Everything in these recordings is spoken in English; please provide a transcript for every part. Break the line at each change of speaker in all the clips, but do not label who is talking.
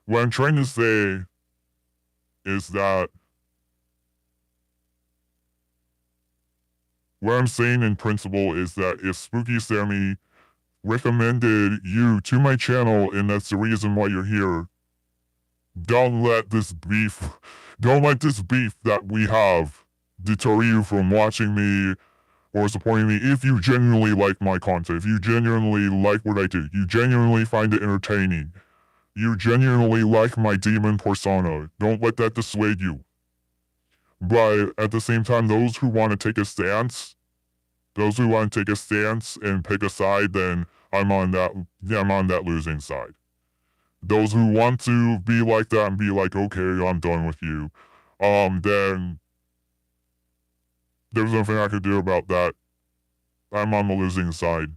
What I'm trying to say is that what I'm saying in principle is that if Spooky Sammy recommended you to my channel and that's the reason why you're here, don't let this beef that we have deter you from watching me or supporting me if you genuinely like my content, if you genuinely like what I do, you genuinely find it entertaining, you genuinely like my demon persona. Don't let that dissuade you. But at the same time, those who want to take a stance and pick a side, then I'm on that losing side. Those who want to be like that and be like, okay, I'm done with you, then there's nothing I could do about that. I'm on the losing side.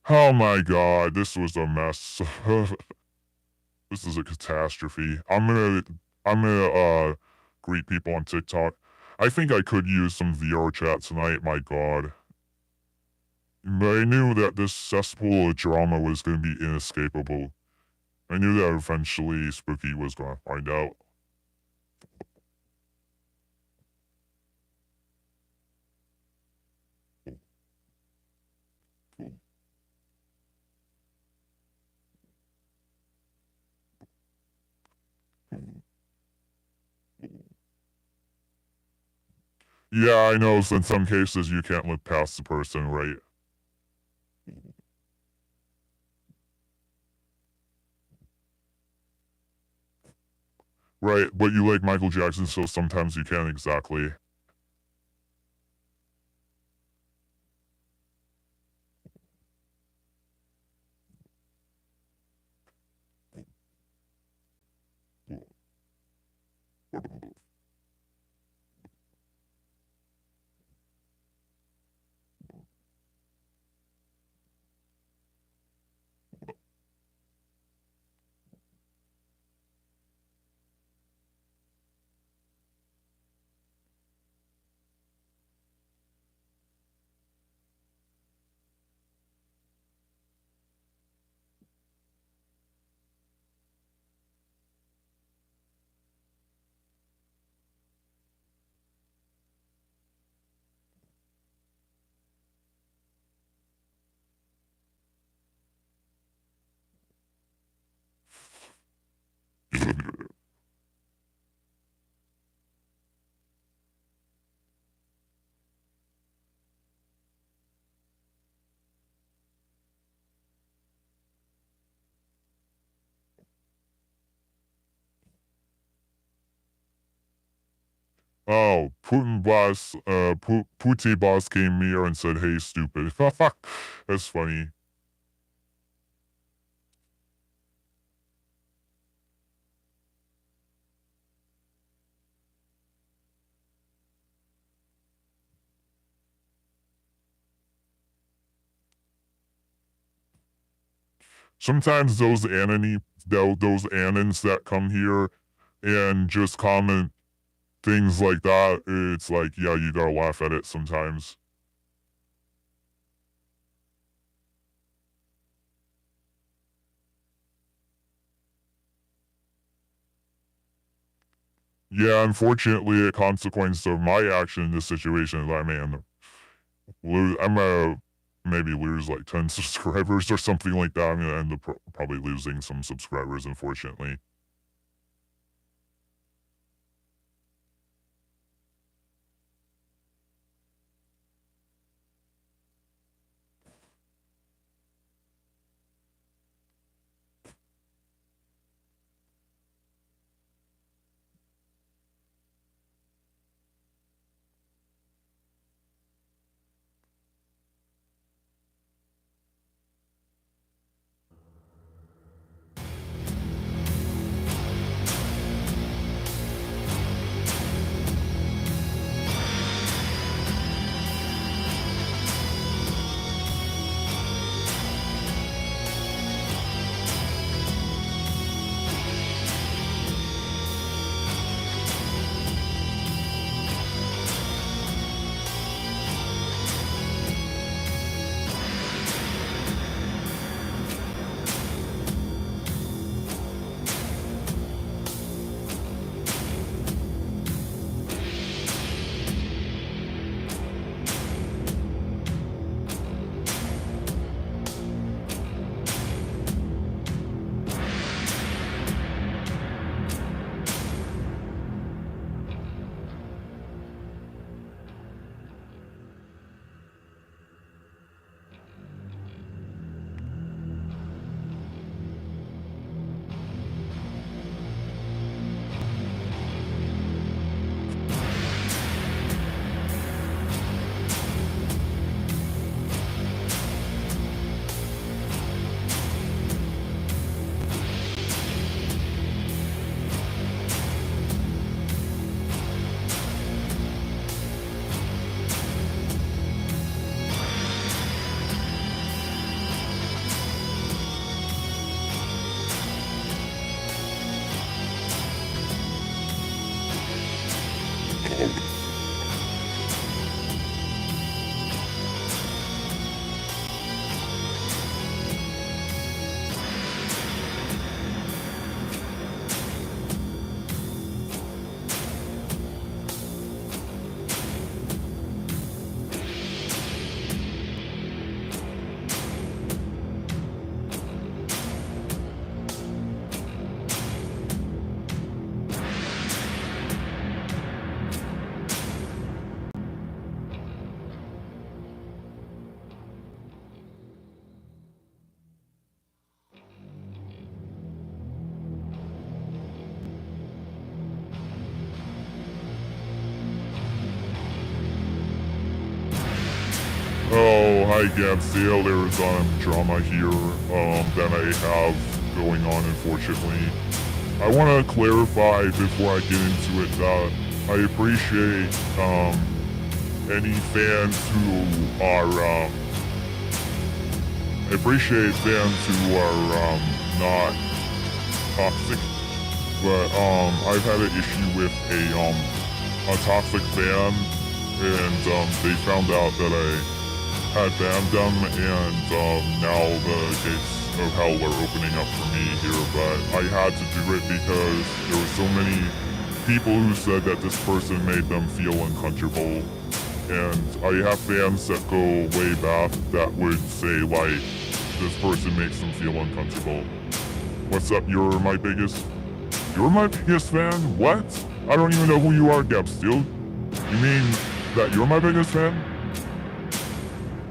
Oh my god, this was a mess. This is a catastrophe. I'm gonna greet people on TikTok. I think I could use some VR chat tonight, my god. But I knew that this cesspool of drama was gonna be inescapable. I knew that eventually Spooky was gonna find out. Yeah, I know, so in some cases you can't look past the person, right? Right, but you like Michael Jackson, so sometimes you can't exactly. Oh, Putin boss came here and said, hey, stupid. That's funny. Sometimes those anons that come here and just comment things like that, it's like, yeah, you gotta laugh at it sometimes. Yeah, unfortunately, a consequence of my action in this situation is I'm gonna maybe lose like 10 subscribers or something like that. I'm gonna end up probably losing some subscribers, unfortunately. Oh, hi Gabsale, there's drama here that I have going on, unfortunately. I want to clarify before I get into it that I appreciate any fans who are I appreciate fans who are not toxic, but I've had an issue with a toxic fan, and they found out that I had banned them, and now the gates of hell are opening up for me here. But I had to do it because there were so many people who said that this person made them feel uncomfortable, and I have fans that go way back that would say like, this person makes them feel uncomfortable. What's up? You're my biggest fan? What? I don't even know who you are, Gabsteel. You mean that you're my biggest fan?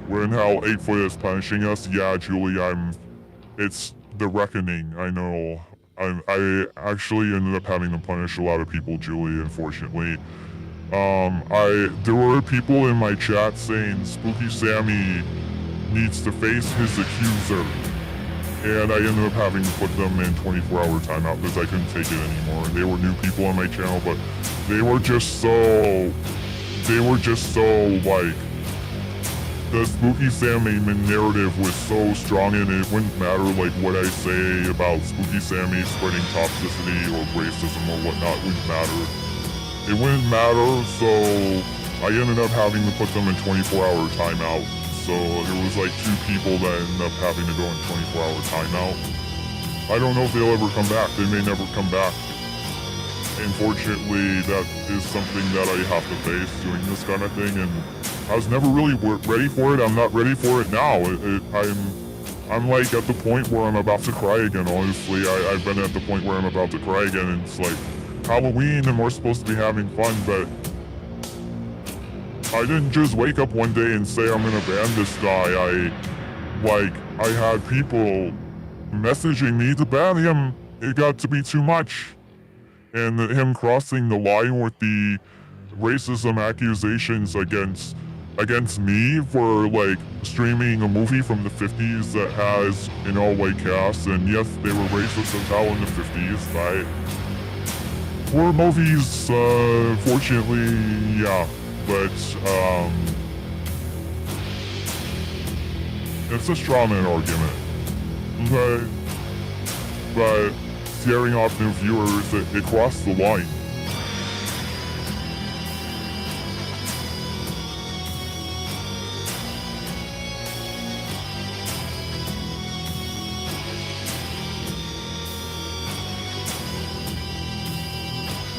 When how 8-Foot is punishing us? Yeah, Julie, it's the reckoning, I know. I actually ended up having to punish a lot of people, Julie, unfortunately. There were people in my chat saying Spooky Sammy needs to face his accuser. And I ended up having to put them in 24-hour timeout because I couldn't take it anymore. They were new people on my channel, but they were just so like, the Spooky Sammy narrative was so strong, and it wouldn't matter like what I say about Spooky Sammy spreading toxicity or racism or whatnot, wouldn't matter. It wouldn't matter, so I ended up having to put them in 24-hour timeout. So there was like 2 people that ended up having to go in 24-hour timeout. I don't know if they'll ever come back. They may never come back. Unfortunately, that is something that I have to face doing this kind of thing, and I was never really ready for it. I'm not ready for it now. I'm like at the point where I'm about to cry again, honestly. I've been at the point where I'm about to cry again, and it's like Halloween and we're supposed to be having fun, but I didn't just wake up one day and say I'm gonna ban this guy. I had people messaging me to ban him. It got to be too much. And him crossing the line with the racism accusations against me for like streaming a movie from the 50s that has an all-white cast, and yes, they were racist as hell in the 50s, but horror movies, fortunately, yeah, but it's a straw man argument, okay? But scaring off new viewers, it crossed the line.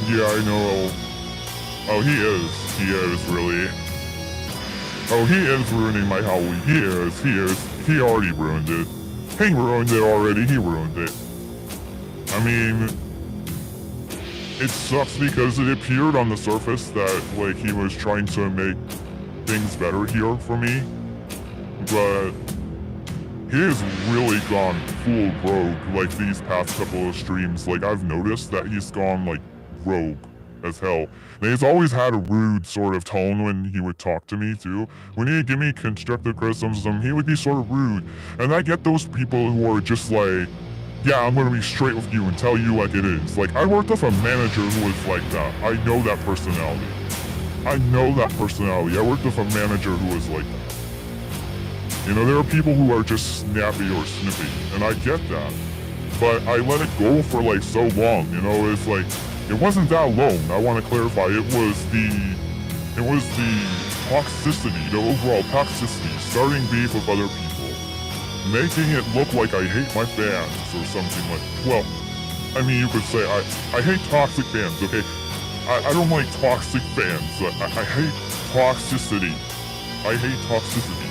Yeah, I know. Oh, he is really. Oh, he is ruining my Halloween. He is. He already ruined it. He ruined it already. He ruined it. I mean, it sucks because it appeared on the surface that, like, he was trying to make things better here for me, but he has really gone full rogue, like, these past couple of streams. Like, I've noticed that he's gone, like, rogue as hell. And he's always had a rude sort of tone when he would talk to me, too. When he'd give me constructive criticism, he would be sort of rude. And I get those people who are just like, yeah, I'm gonna be straight with you and tell you like it is. Like, I worked with a manager who was like that. I know that personality. I worked with a manager who was like that. You know, there are people who are just snappy or snippy, and I get that. But I let it go for like so long, you know, it's like, it wasn't that long, I want to clarify. It was the toxicity, the overall toxicity, starting beef with other people. Making it look like I hate my fans or something like, well, I mean, you could say I hate toxic fans, okay? I don't like toxic fans. I hate toxicity. I hate toxicity.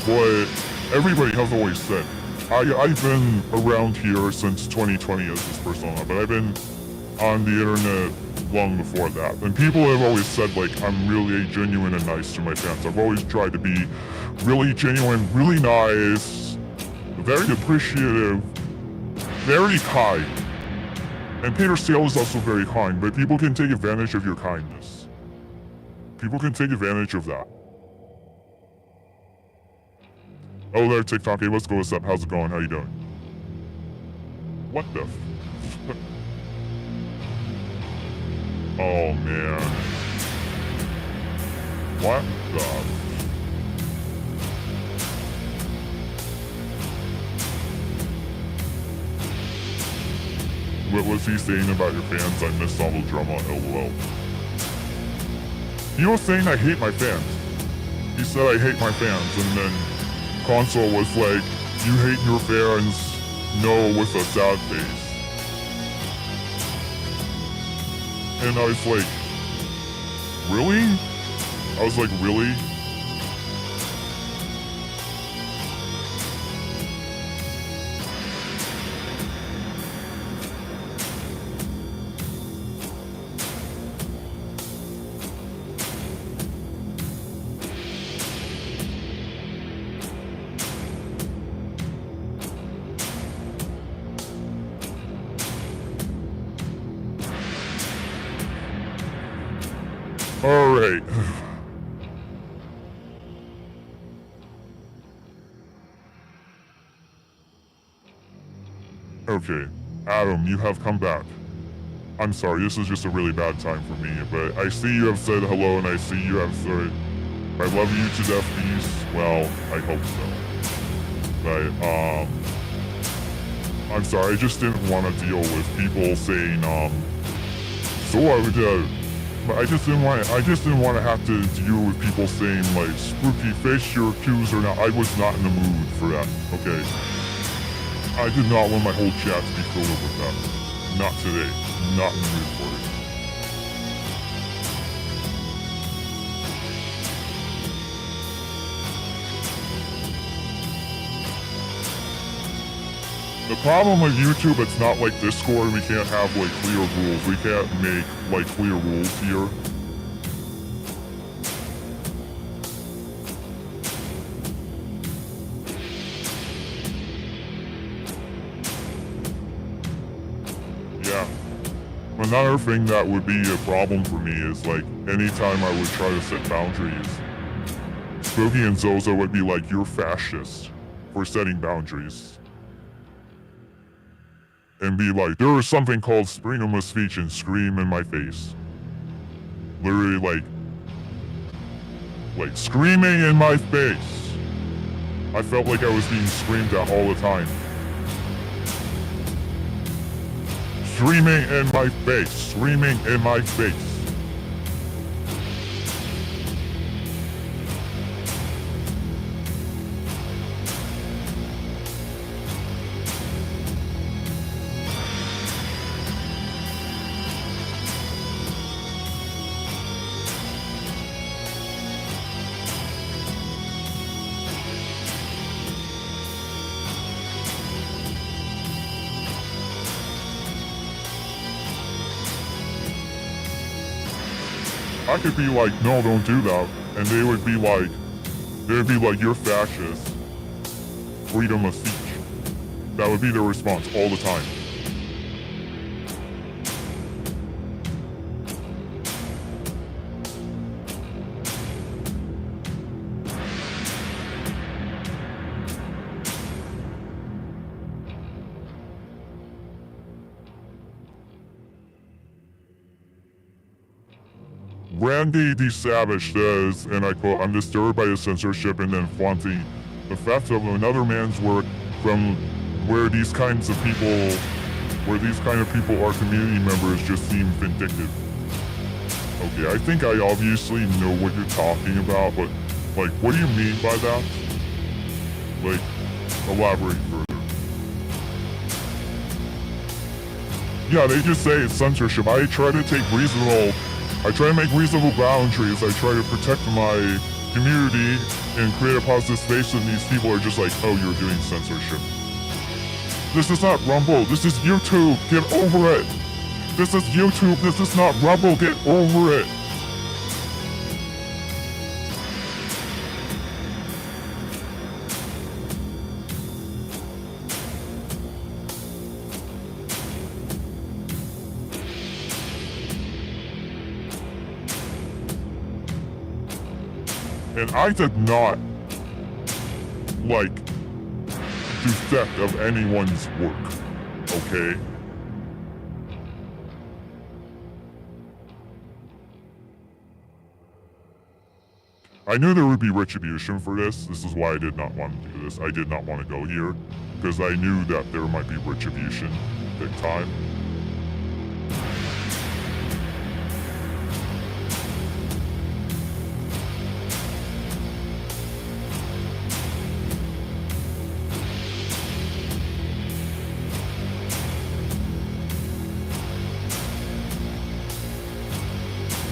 But everybody has always said, I've been around here since 2020 as this persona, but I've been on the internet long before that. And people have always said, like, I'm really genuine and nice to my fans. I've always tried to be really genuine, really nice, very appreciative, very kind. And Peter Steele is also very kind, but people can take advantage of your kindness. People can take advantage of that. Oh, there, TikTok. Hey, let's go. What's up? How's it going? How you doing? What the Oh, man. What the What was he saying about your fans? I missed all the drama, lol. He was saying I hate my fans. He said I hate my fans, and then Console was like, you hate your fans? No, with a sad face. And I was like, really? I was like, really? Alright. Okay, Adam, you have come back. I'm sorry, this is just a really bad time for me, but I see you have said hello and I see you have said, I love you to death, peace. Well, I hope so. But, I'm sorry, I just didn't want to deal with people saying, so I would, but I just didn't want to have to deal with people saying like, spooky face your cues or not. I was not in the mood for that, okay? I did not want my whole chat to be filled up with that. Not today. Not in the mood for it. The problem with YouTube, it's not like Discord. We can't have like clear rules. We can't make like clear rules here. Yeah. Another thing that would be a problem for me is like anytime I would try to set boundaries, Spooky and Zoza would be like, you're fascist for setting boundaries. And be like, there is something called freedom of speech and scream in my face. Literally like screaming in my face. I felt like I was being screamed at all the time. Screaming in my face, screaming in my face. I could be like, no, don't do that. And they would be like, you're fascist. Freedom of speech. That would be their response all the time. Randy D. Savage says, and I quote, I'm disturbed by the censorship and then flaunting the theft of another man's work from where these kind of people are community members just seem vindictive. Okay, I think I obviously know what you're talking about, but like, what do you mean by that? Like, elaborate further. Yeah, they just say it's censorship. I try to make reasonable boundaries. I try to protect my community and create a positive space, and these people are just like, oh, you're doing censorship. This is not Rumble. This is YouTube. Get over it. This is YouTube. This is not Rumble. Get over it. And I did not like to theft of anyone's work, okay? I knew there would be retribution for this. This is why I did not want to do this. I did not want to go here, because I knew that there might be retribution big time.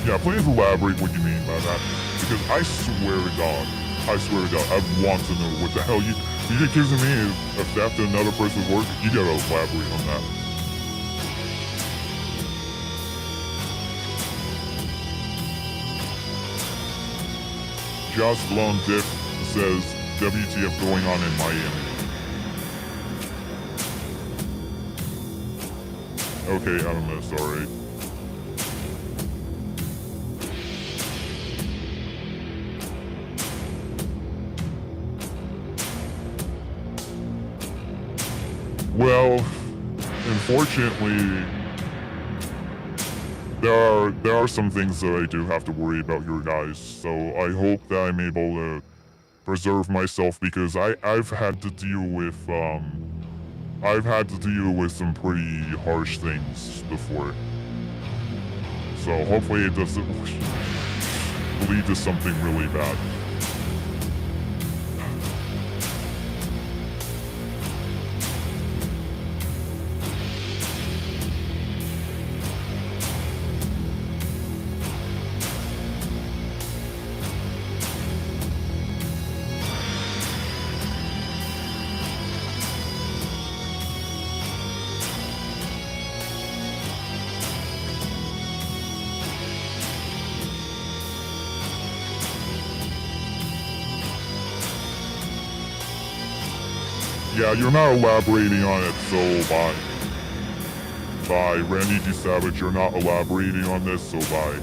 Yeah, please elaborate what you mean by that. Because I swear to God, I want to know what the hell you accusing me of theft of another person's work. You gotta elaborate on that. Josh Blown Dick says WTF going on in Miami. Okay, I'm gonna sorry. Well, unfortunately, there are some things that I do have to worry about here, guys. So I hope that I'm able to preserve myself because I've had to deal with some pretty harsh things before. So hopefully it doesn't lead to something really bad. Yeah, you're not elaborating on it, so bye. Bye. Randy D. Savage, you're not elaborating on this, so bye.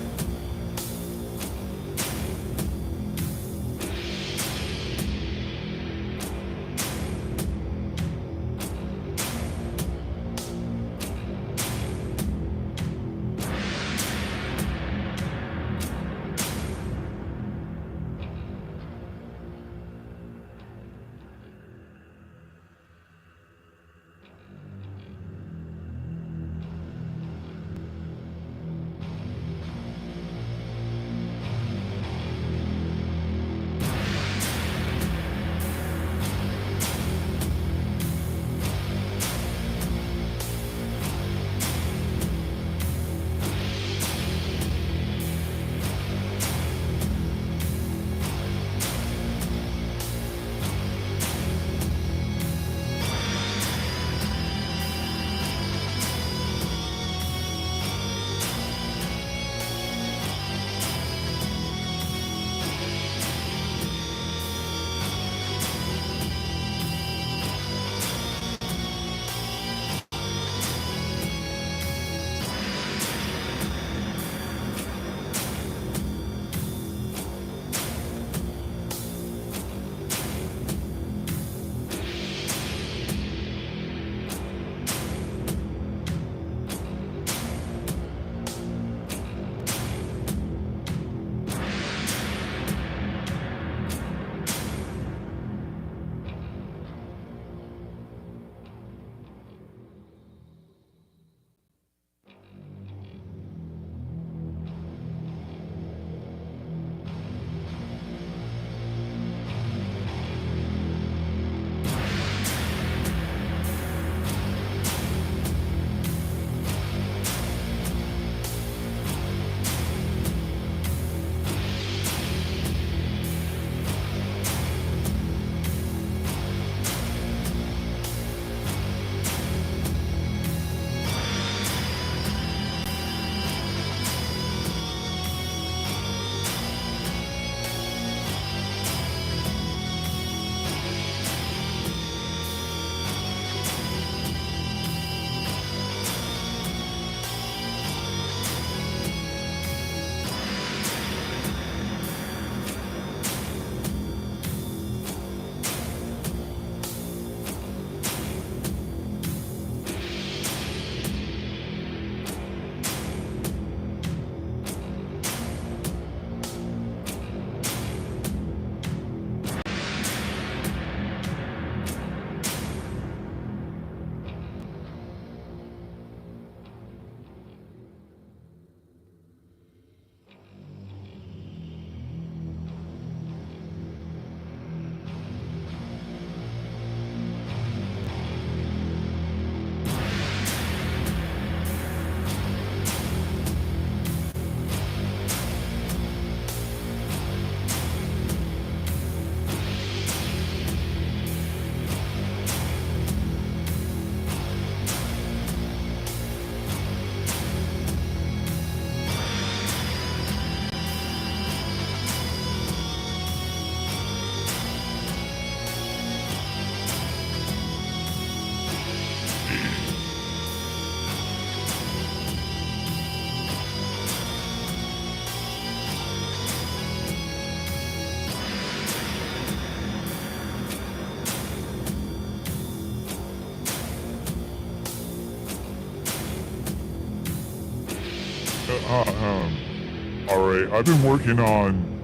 Alright, I've been working on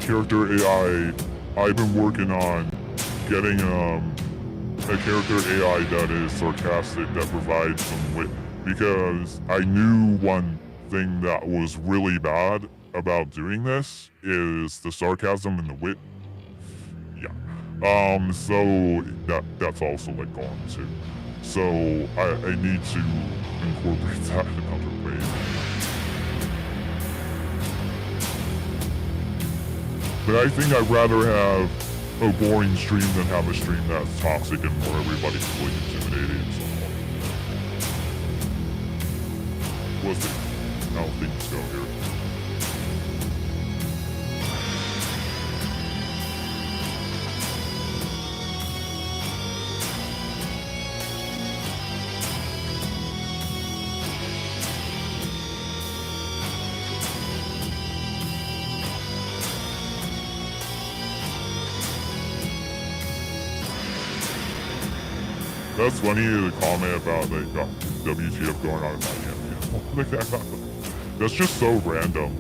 character AI. I've been working on getting a character AI that is sarcastic, that provides some wit, because I knew one thing that was really bad about doing this is the sarcasm and the wit. Yeah. So that's also like gone too. So I need to incorporate that in other ways. But I think I'd rather have a boring stream than have a stream that's toxic and where everybody's like intimidated and so on. We'll see how things go here. That's funny, the comment about like WTF going on in Miami. That's just so random.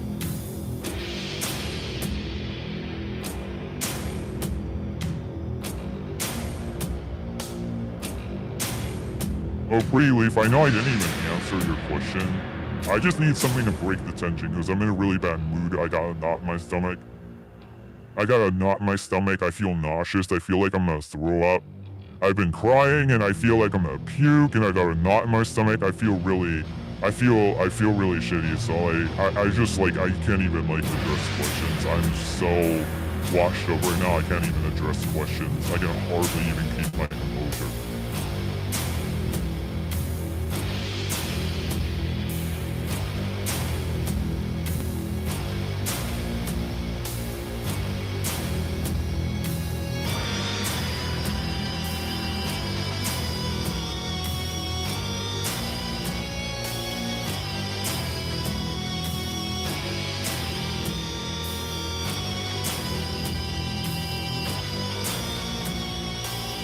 Oh, Pretty Leaf, I know I didn't even answer your question. I just need something to break the tension because I'm in a really bad mood. I got a knot in my stomach. I feel nauseous. I feel like I'm gonna throw up. I've been crying and I feel like I'm gonna puke and I got a knot in my stomach. I feel really shitty. So I just like, I can't even like address questions. I'm so washed up right now. I can't even address questions. I can hardly even keep my composure.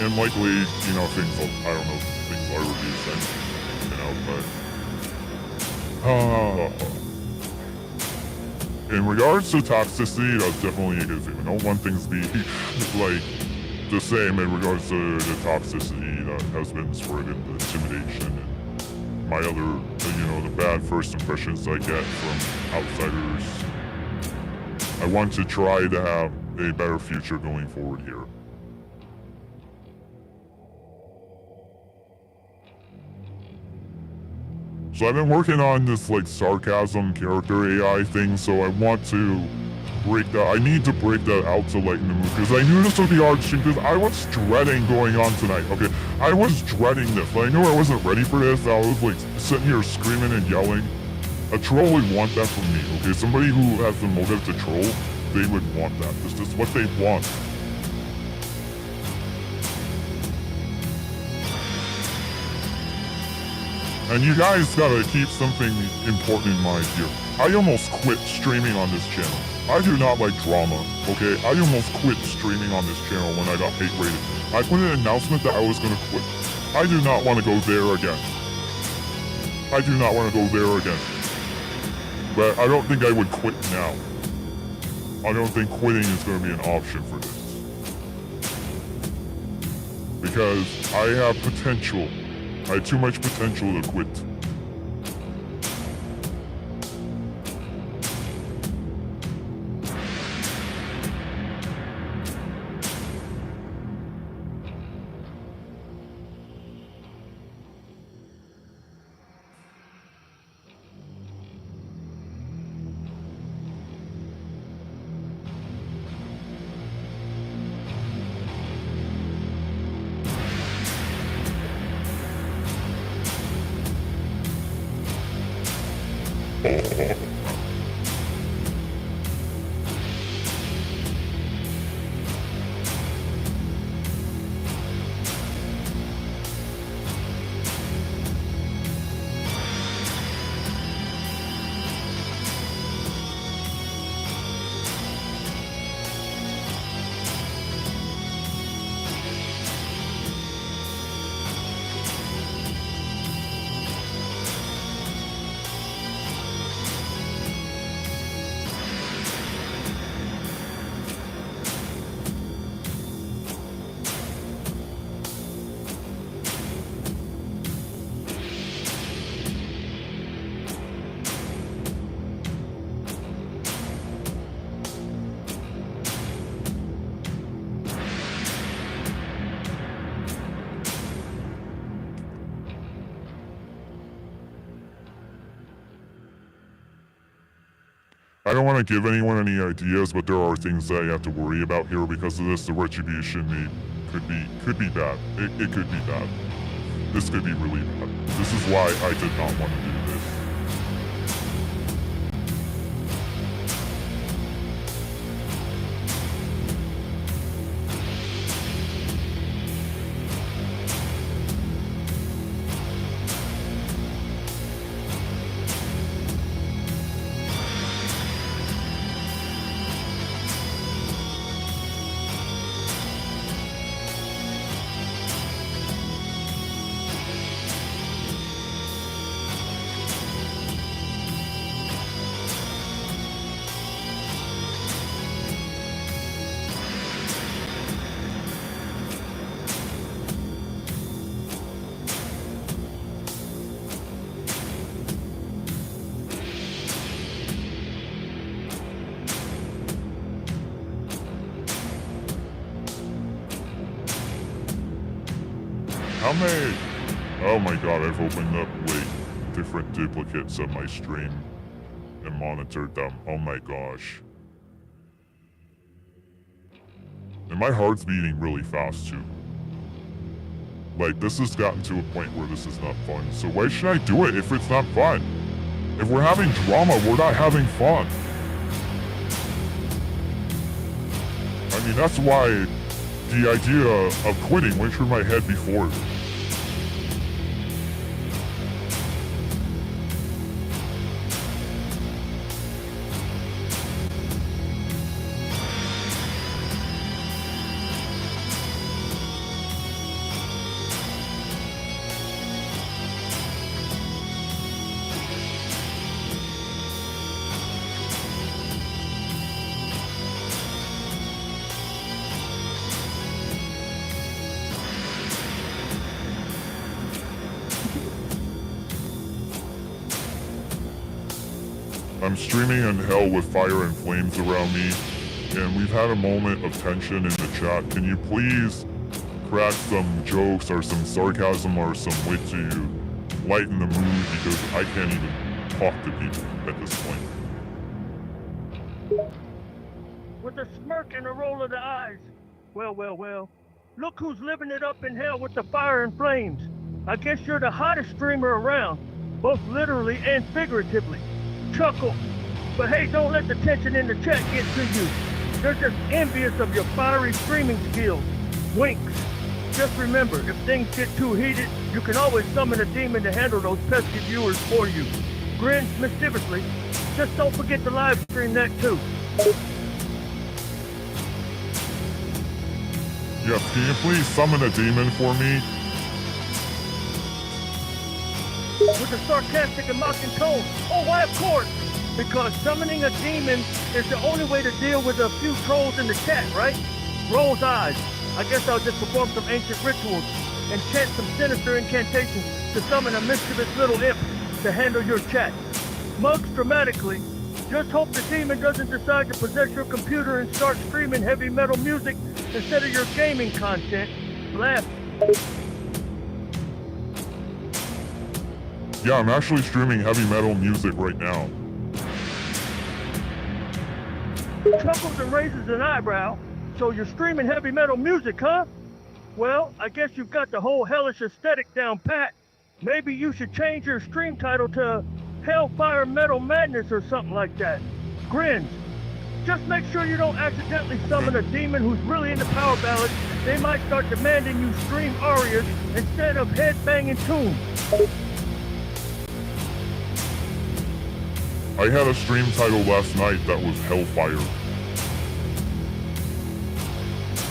And likely, you know, things I review things, you know, but in regards to toxicity, that's definitely a good thing. I don't want things to be like the same in regards to the toxicity that has been spread and the intimidation and my other, you know, the bad first impressions I get from outsiders. I want to try to have a better future going forward here. So I've been working on this like sarcasm character AI thing, so I want to break that. I need to break that out to lighten the mood, because I knew this would be hard stream, because I was dreading going on tonight, okay? I was dreading this. I knew I wasn't ready for this. I was like sitting here screaming and yelling. A troll would want that from me, okay? Somebody who has the motive to troll, they would want that. This is what they want. And you guys gotta keep something important in mind here. I almost quit streaming on this channel. I do not like drama, okay? I almost quit streaming on this channel when I got hate rated. I put an announcement that I was gonna quit. I do not want to go there again. I do not want to go there again. But I don't think I would quit now. I don't think quitting is gonna be an option for this. Because I have potential. I had too much potential to quit. I don't want to give anyone any ideas, but there are things that you have to worry about here because of this. The retribution could be bad. It could be bad. This could be really bad. This is why I did not want to do this. How many? Oh my god, I've opened up like different duplicates of my stream and monitored them. Oh my gosh. And my heart's beating really fast too. Like, this has gotten to a point where this is not fun. So why should I do it if it's not fun? If we're having drama, we're not having fun. I mean, that's why the idea of quitting went through my head before. I'm streaming in hell with fire and flames around me, and we've had a moment of tension in the chat. Can you please crack some jokes or some sarcasm or some wit to lighten the mood, because I can't even talk to people at this point.
With a smirk and a roll of the eyes. Well, well, well. Look who's living it up in hell with the fire and flames. I guess you're the hottest streamer around, both literally and figuratively. Chuckle. But hey, don't let the tension in the chat get to you. They're just envious of your fiery streaming skills. Winks. Just remember, if things get too heated, you can always summon a demon to handle those pesky viewers for you. Grins mischievously. Just don't forget to live stream that too.
Yes, can you please summon a demon for me?
With a sarcastic and mocking tone. Oh, why of course? Because summoning a demon is the only way to deal with a few trolls in the chat, right? Roll's eyes. I guess I'll just perform some ancient rituals and chant some sinister incantations to summon a mischievous little imp to handle your chat. Mugs dramatically. Just hope the demon doesn't decide to possess your computer and start streaming heavy metal music instead of your gaming content. Laugh.
Yeah, I'm actually streaming heavy metal music right now.
Chuckles and raises an eyebrow. So you're streaming heavy metal music, huh? Well, I guess you've got the whole hellish aesthetic down pat. Maybe you should change your stream title to Hellfire Metal Madness or something like that. Grins. Just make sure you don't accidentally summon a demon who's really into power ballads. They might start demanding you stream arias instead of head-banging tunes.
I had a stream title last night that was Hellfire.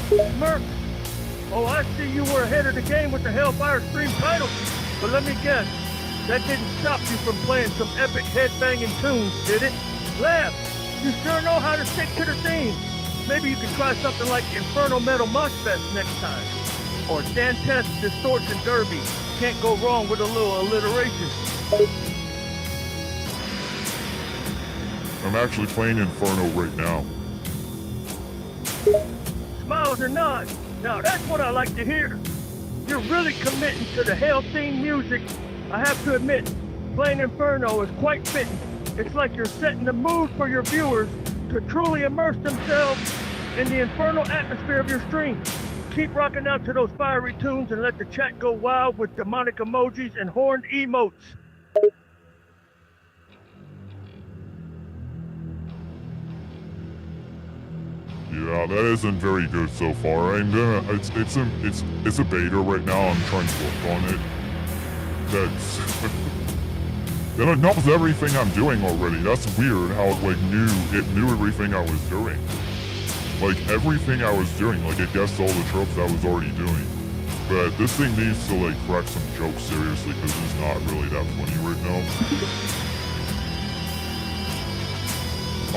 Smirk. Oh, I see you were ahead of the game with the Hellfire stream title. But let me guess, that didn't stop you from playing some epic head-banging tunes, did it? Laugh. You sure know how to stick to the theme. Maybe you could try something like Inferno Metal Mosh Fest next time. Or Dantes Distortion Derby. Can't go wrong with a little alliteration.
I'm actually playing Inferno right now.
Smiles and nods. Now that's what I like to hear. You're really committing to the hell theme music. I have to admit, playing Inferno is quite fitting. It's like you're setting the mood for your viewers to truly immerse themselves in the infernal atmosphere of your stream. Keep rocking out to those fiery tunes and let the chat go wild with demonic emojis and horned emotes.
Yeah, that isn't very good so far. I'm gonna. It's a beta right now. I'm trying to work on it. That's. Then it knows everything I'm doing already. That's weird. How it knew everything I was doing. Like everything I was doing. Like it guessed all the tropes I was already doing. But this thing needs to like crack some jokes seriously because it's not really that funny right now.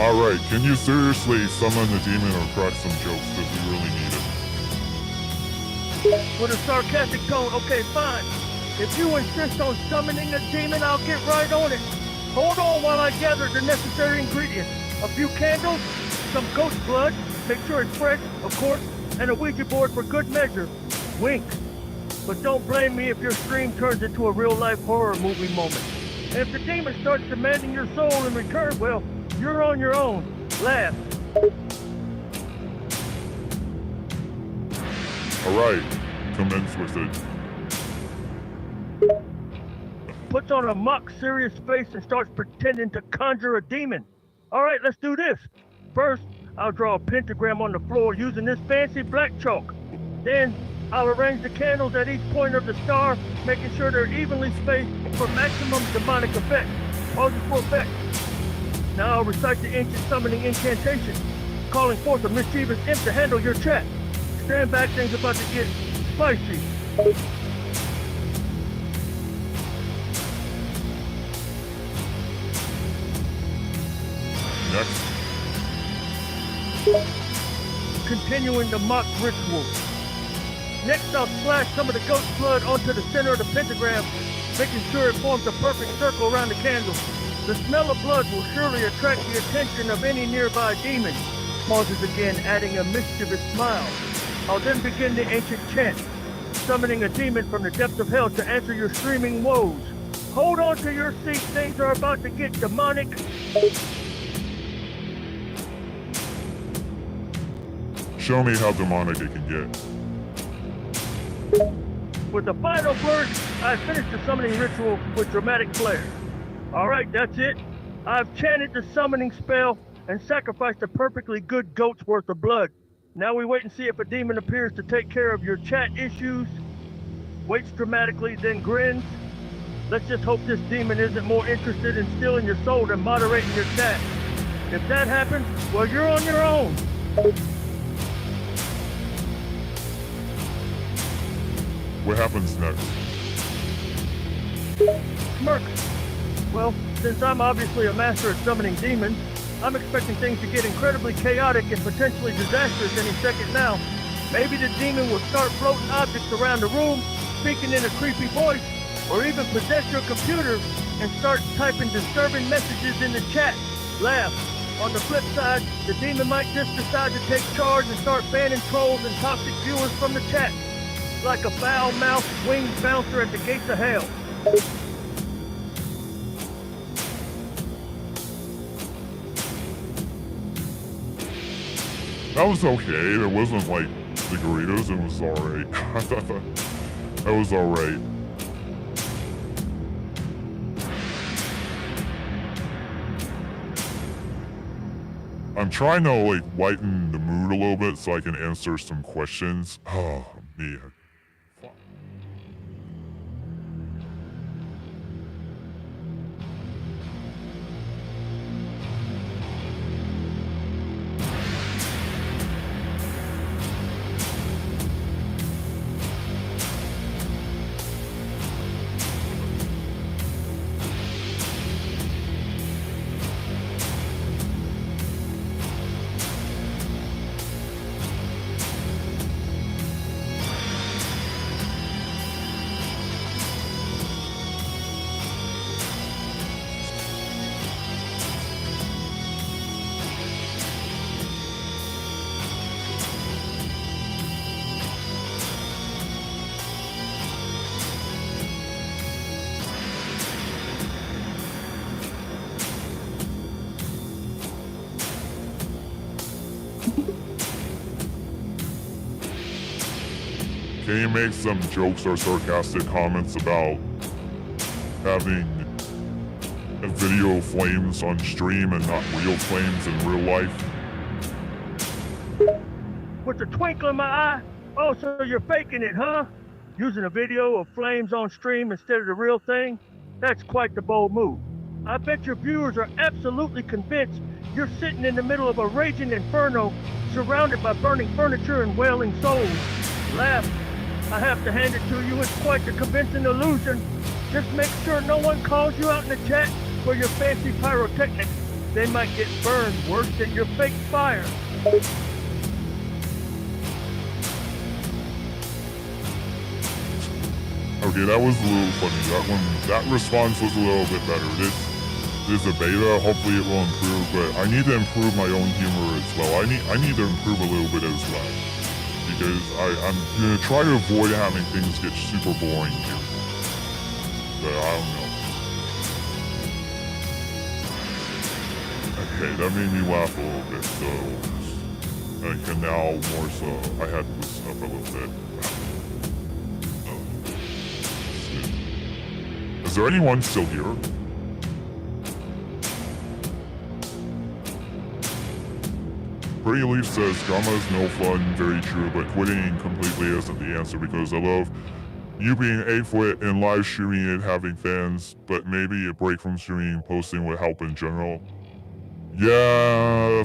Alright, can you seriously summon the demon or crack some jokes because we really need it?
With a sarcastic tone, okay, fine. If you insist on summoning a demon, I'll get right on it. Hold on while I gather the necessary ingredients. A few candles, some ghost blood, make sure it's fresh, of course, and a Ouija board for good measure. Wink. But don't blame me if your stream turns into a real-life horror movie moment. And if the demon starts demanding your soul in return, well, you're on your own. Laugh.
Alright, commence with it.
Puts on a mock serious face and starts pretending to conjure a demon. Alright, let's do this. First, I'll draw a pentagram on the floor using this fancy black chalk. Then, I'll arrange the candles at each point of the star, making sure they're evenly spaced for maximum demonic effect. Pauses for effect. Now I'll recite the ancient summoning incantation, calling forth a mischievous imp to handle your chat. Stand back, things about to get spicy.
Next.
Continuing the mock ritual. Next, I'll splash some of the ghost blood onto the center of the pentagram, making sure it forms a perfect circle around the candle. The smell of blood will surely attract the attention of any nearby demon. Pauses again, adding a mischievous smile. I'll then begin the ancient chant, summoning a demon from the depths of hell to answer your streaming woes. Hold on to your seat, things are about to get demonic.
Show me how demonic it can get.
With the final flourish, I finish the summoning ritual with dramatic flair. Alright, that's it. I've chanted the summoning spell and sacrificed a perfectly good goat's worth of blood. Now we wait and see if a demon appears to take care of your chat issues, waits dramatically, then grins. Let's just hope this demon isn't more interested in stealing your soul than moderating your chat. If that happens, well, you're on your own.
What happens next?
Smirk. Well, since I'm obviously a master at summoning demons, I'm expecting things to get incredibly chaotic and potentially disastrous any second now. Maybe the demon will start floating objects around the room, speaking in a creepy voice, or even possess your computer and start typing disturbing messages in the chat. Laugh. On the flip side, the demon might just decide to take charge and start banning trolls and toxic viewers from the chat. Like a foul-mouthed winged bouncer at the gates of hell.
That was okay. It wasn't like the Doritos. It was alright. I thought that was alright. I'm trying to like lighten the mood a little bit so I can answer some questions. Oh man. Can you make some jokes or sarcastic comments about having a video flames on stream and not real flames in real life?
With the twinkle in my eye? Oh, so you're faking it, huh? Using a video of flames on stream instead of the real thing? That's quite the bold move. I bet your viewers are absolutely convinced you're sitting in the middle of a raging inferno, surrounded by burning furniture and wailing souls. Laugh. I have to hand it to you, it's quite the convincing illusion. Just make sure no one calls you out in the chat for your fancy pyrotechnics. They might get burned worse than your fake fire.
Okay, that was a little funny. That response was a little bit better. This is a beta. Hopefully it will improve, but I need to improve my own humor as well. I need to improve a little bit as well, because I'm gonna try to avoid having things get super boring here. But I don't know. Okay, that made me laugh a little bit, so I can now more so. I had to listen up a little bit. Is there anyone still here? Pretty Leaf says, drama is no fun, very true, but quitting completely isn't the answer, because I love you being 8-foot and live streaming and having fans, but maybe a break from streaming and posting would help in general. Yeah.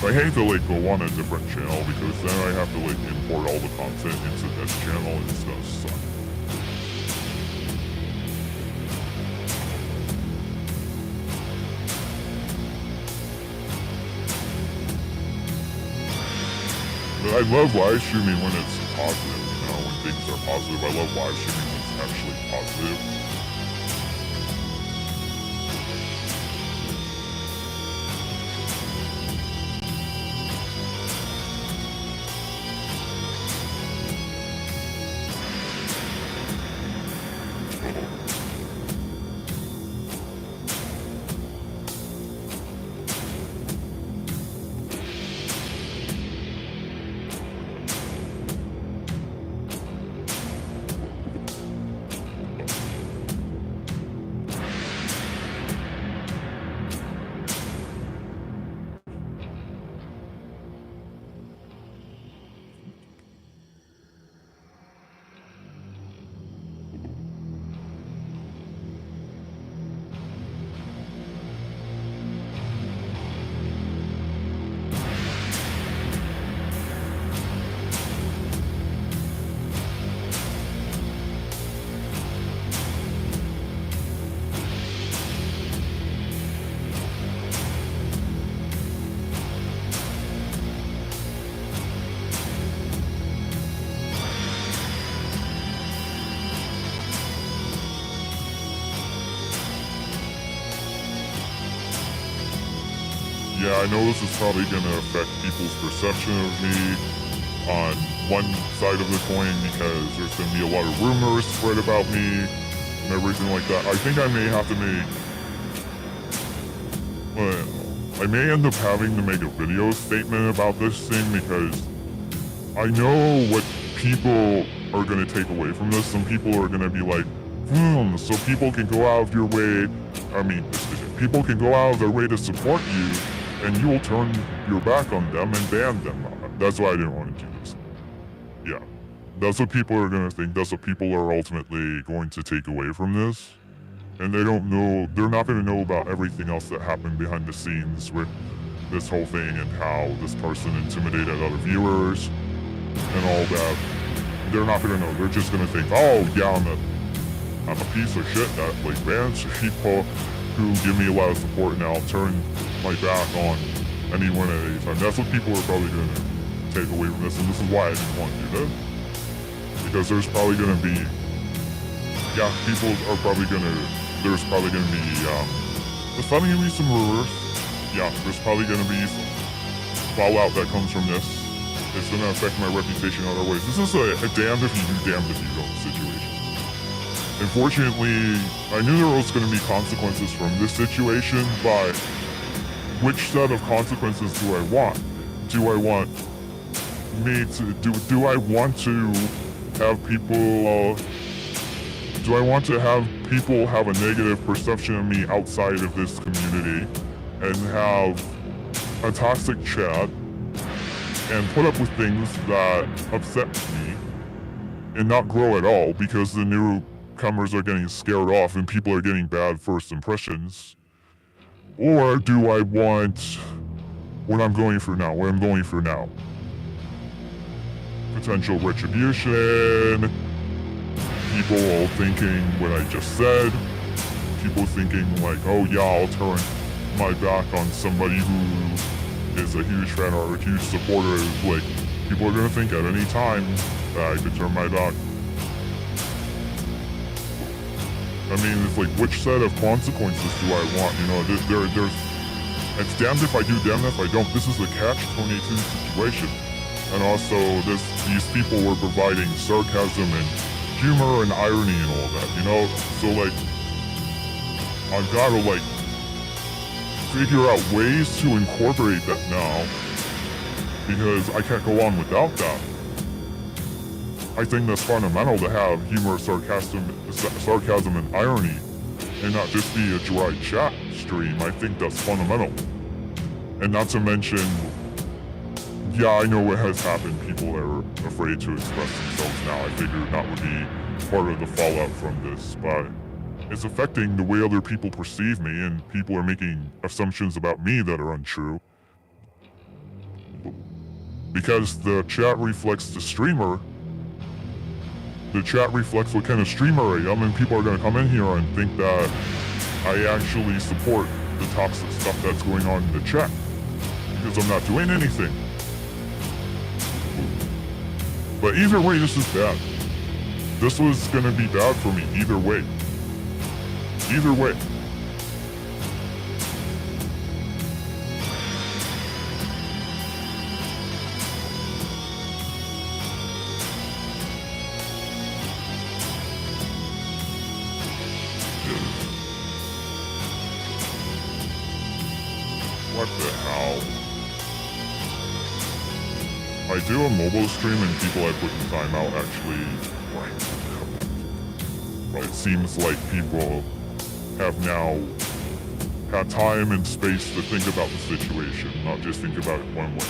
I hate to go on a different channel, because then I have to import all the content into this channel and it's gonna suck. But I love live streaming when it's positive, when things are positive. I love live streaming when it's actually positive. Yeah, I know this is probably going to affect people's perception of me on one side of the coin, because there's going to be a lot of rumors spread about me and everything like that. I think I may have to I may end up having to make a video statement about this thing, because I know what people are going to take away from this. Some people are going to be like, so people can go out of your way. People can go out of their way to support you, and you will turn your back on them and ban them. That's why I didn't want to do this. Yeah. That's what people are going to think. That's what people are ultimately going to take away from this. And they don't know, they're not going to know about everything else that happened behind the scenes with this whole thing, and how this person intimidated other viewers and all that. They're not going to know. They're just going to think, oh yeah, I'm a piece of shit that bans people who give me a lot of support, and I'll turn my back on anyone at any time. That's what people are probably going to take away from this, and this is why I didn't want to do this. Because there's probably going to be, there's probably going to be, there's probably going to be some rumors. Yeah, there's probably going to be some fallout that comes from this. It's going to affect my reputation in other ways. This is a damned if you do, damned if you don't situation. Unfortunately, I knew there was going to be consequences from this situation, but which set of consequences do I want? Do I want do I want to have people do I want to have people have a negative perception of me outside of this community and have a toxic chat and put up with things that upset me and not grow at all because the newcomers are getting scared off and people are getting bad first impressions? Or do I want what I'm going for now? Potential retribution, people thinking what I just said, people thinking like, oh yeah, I'll turn my back on somebody who is a huge fan or a huge supporter. Like, people are gonna think at any time that I could turn my back. I mean, it's like, which set of consequences do I want? You know, there's, it's damned if I do, damned if I don't. This is a catch-22 situation. And also, these people were providing sarcasm and humor and irony and all that, you know? So, like, I've gotta, like, figure out ways to incorporate that now, because I can't go on without that. I think that's fundamental to have humor, sarcasm and irony, and not just be a dry chat stream. I think that's fundamental. And not to mention, yeah, I know what has happened. People are afraid to express themselves now. I figured that would be part of the fallout from this, but it's affecting the way other people perceive me, and people are making assumptions about me that are untrue. Because the chat reflects the streamer, the chat reflects what kind of streamer I am, and people are going to come in here and think that I actually support the toxic stuff that's going on in the chat, because I'm not doing anything. But either way, this is bad. This was gonna be bad for me either way. Either way. What the hell? I do a mobile stream and people I put in timeout actually like, it seems like people have now had time and space to think about the situation, not just think about it one way.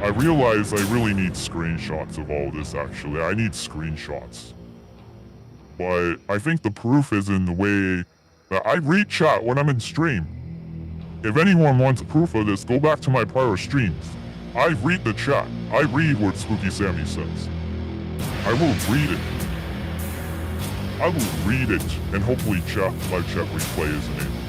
I realize I really need screenshots of all this actually. I need screenshots. But I think the proof is in the way that I read chat when I'm in stream. If anyone wants proof of this, go back to my prior streams. I read the chat. I read what Spooky Sammy says. I will read it. I will read it, and hopefully live chat replay is enabled.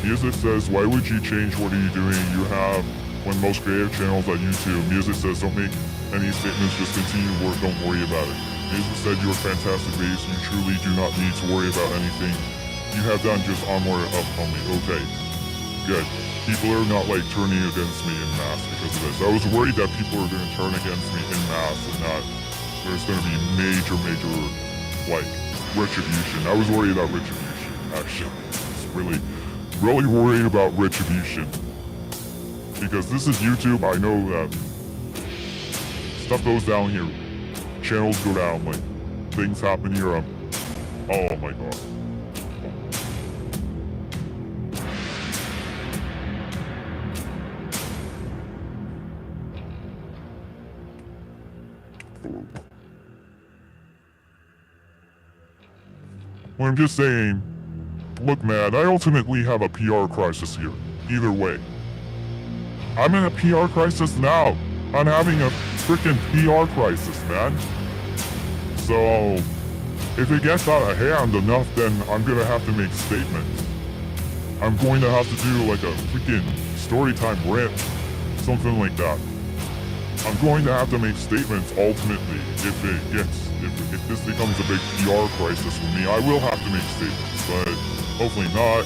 Music says, why would you change? What are you doing? You have one of the most creative channels on YouTube. Music says, don't make any statements, just continue to work, don't worry about it. Music said, you're fantastic bass, you truly do not need to worry about anything you have done, just onward and up, homie. Okay, good. People are not like turning against me en masse because of this. I was worried that people are going to turn against me en masse and that there's going to be major, like, retribution. I was worried about retribution, actually. It's really worried about retribution. Because this is YouTube, I know that stuff goes down here. Channels go down, like, things happen here. Oh my god. Well, I'm just saying, look man, I ultimately have a PR crisis here. Either way. I'm in a PR crisis now. I'm having a freaking PR crisis, man. So, if it gets out of hand enough, then I'm gonna have to make statements. I'm going to have to do like a freaking storytime rant. Something like that. I'm going to have to make statements ultimately if this becomes a big PR crisis for me. I will have to make statements, but hopefully not.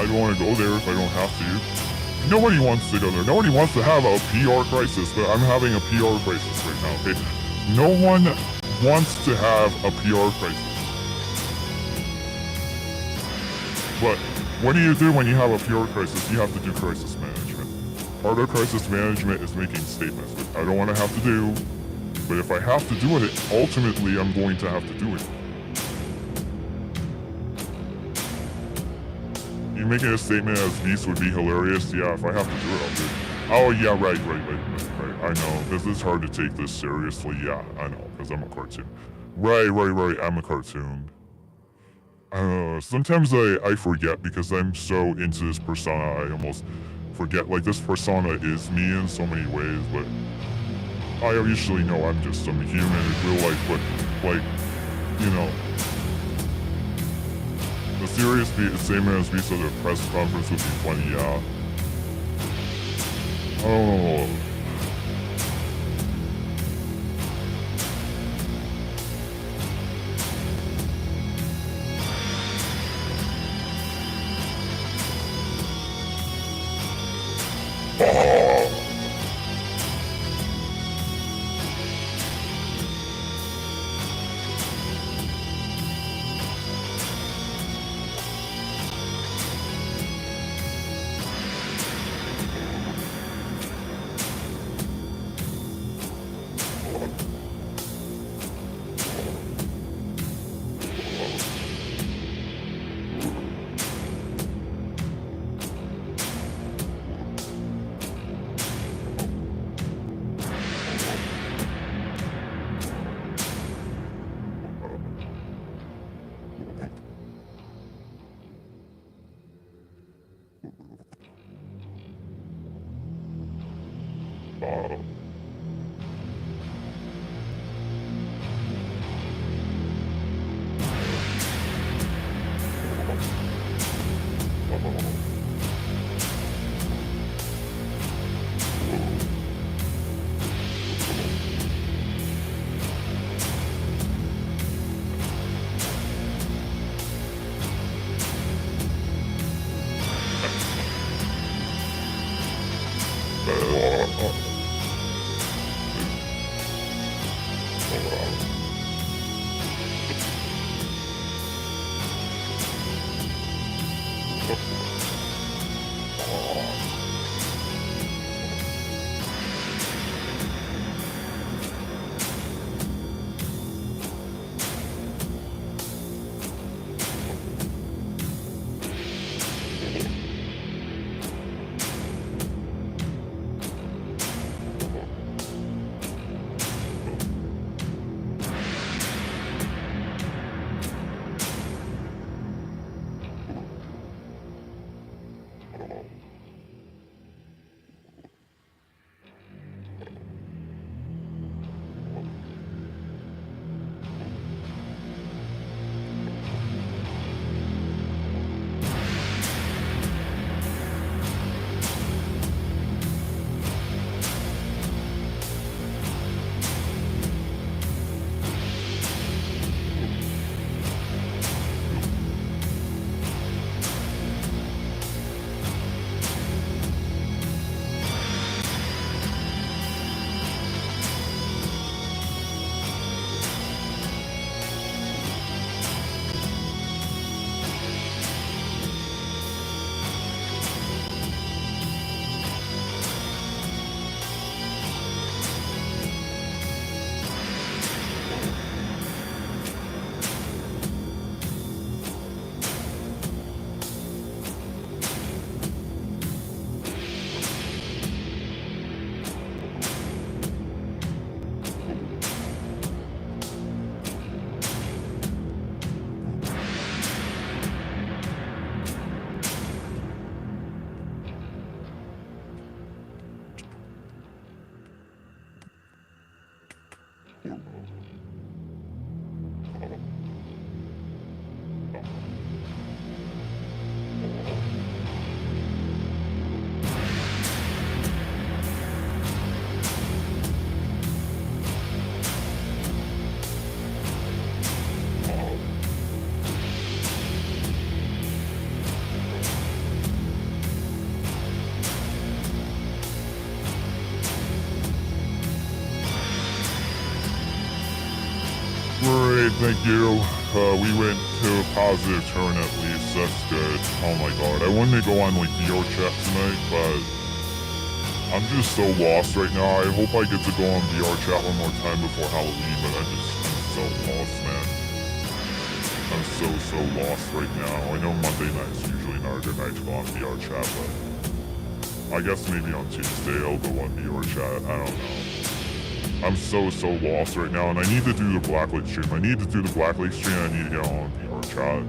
I don't want to go there if I don't have to. Nobody wants to go there. Nobody wants to have a PR crisis, but I'm having a PR crisis right now, okay? No one wants to have a PR crisis. But what do you do when you have a PR crisis? You have to do crisis management. Part of crisis management is making statements, which I don't want to have to do. But if I have to do it, ultimately I'm going to have to do it. You making a statement as beast would be hilarious. Yeah, if I have to do it, I'll do it. Oh yeah, right. I know, because it's hard to take this seriously. Yeah, I know, because I'm a cartoon. Right, I'm a cartoon. Sometimes I forget because I'm so into this persona, I almost forget, like, this persona is me in so many ways, but I usually know I'm just some human in real life, but, like, you know, the serious beat, the same as beats at a press conference would be funny, yeah. Oh. Great, thank you. We went to a positive turn at least. That's good. Oh my god. I wanted to go on like VR chat tonight, but I'm just so lost right now. I hope I get to go on VR chat one more time before Halloween, but I'm so lost, man. I'm so lost right now. I know Monday night's usually not a good night to go on VR chat, but I guess maybe on Tuesday I'll go on VR chat. I don't know. I'm so lost right now, and I need to do the Blacklight stream. I need to do the Blacklight stream. I need to get on VR chat.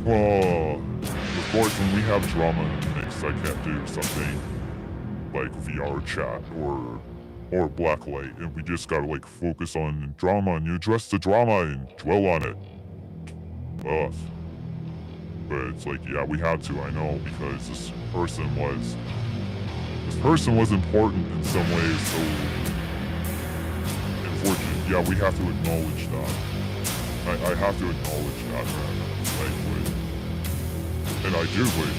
Well, of course, when we have drama in the mix, I can't do something like VR chat or Blacklight, and we just gotta like focus on drama, and you address the drama and dwell on it. Ugh. But it's like, yeah, we had to. I know, because this person was important in some ways, so unfortunate. Yeah, we have to acknowledge that. I have to acknowledge that, man. Like, and I do, but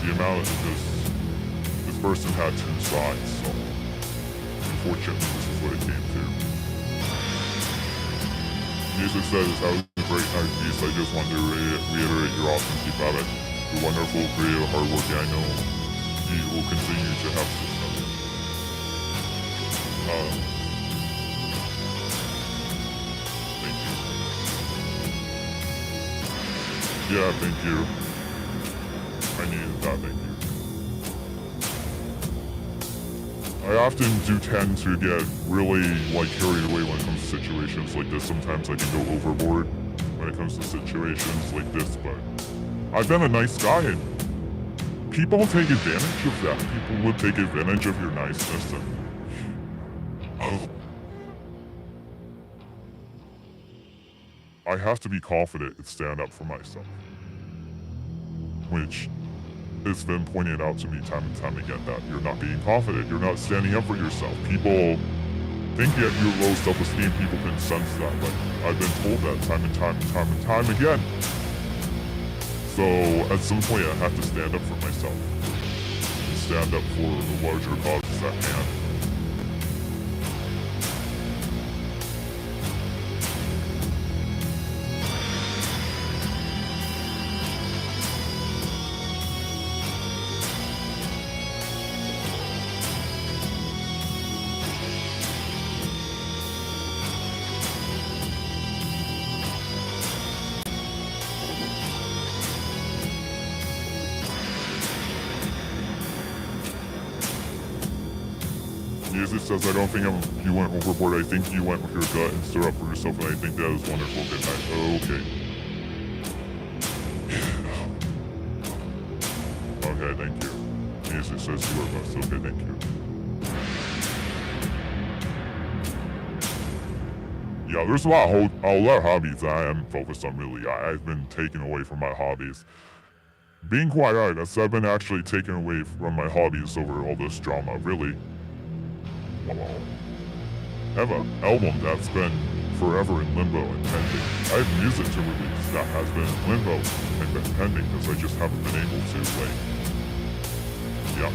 the amount of this person had two sides, so unfortunately this is what it came to. Music says, how was a great night, Beast. I just want to reiterate your awesome. Keep at it. You're wonderful, creative, hardworking. I know you will continue to have success. Thank you. Yeah, thank you. I needed that, thank you. I often do tend to get really like carried away when it comes to situations like this. Sometimes I can go overboard when it comes to situations like this, but I've been a nice guy, and people take advantage of that. People would take advantage of your niceness, and I have to be confident and stand up for myself, which it's been pointed out to me time and time again that you're not being confident, you're not standing up for yourself. People think that you're low self-esteem, people can sense that, but I've been told that time and time again. So at some point I have to stand up for myself, and stand up for the larger causes at hand. Music says, I don't think you went overboard. I think you went with your gut and stood up for yourself, and I think that is wonderful. Good night. Okay. Okay, thank you. Music says you are best. Okay, thank you. Yeah, there's a lot of hobbies that I haven't focused on really. I've been taken away from my hobbies. Being quite honest, I've been actually taken away from my hobbies over all this drama, really. I have an album that's been forever in limbo and pending. I have music to release that has been in limbo and been pending because I just haven't been able to, like, yeah,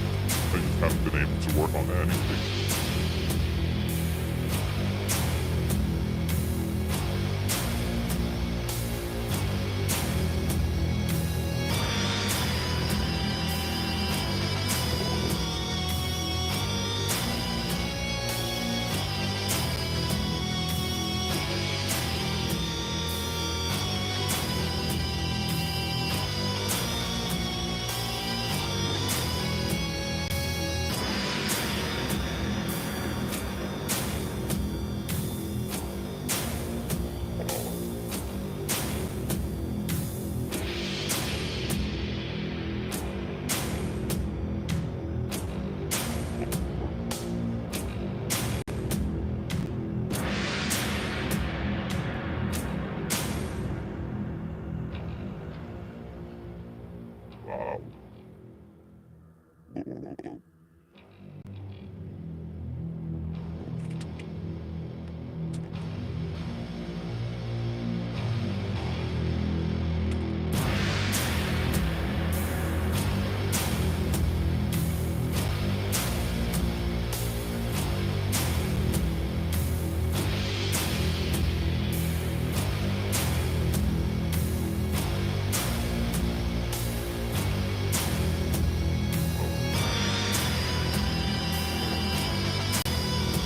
I just haven't been able to work on anything.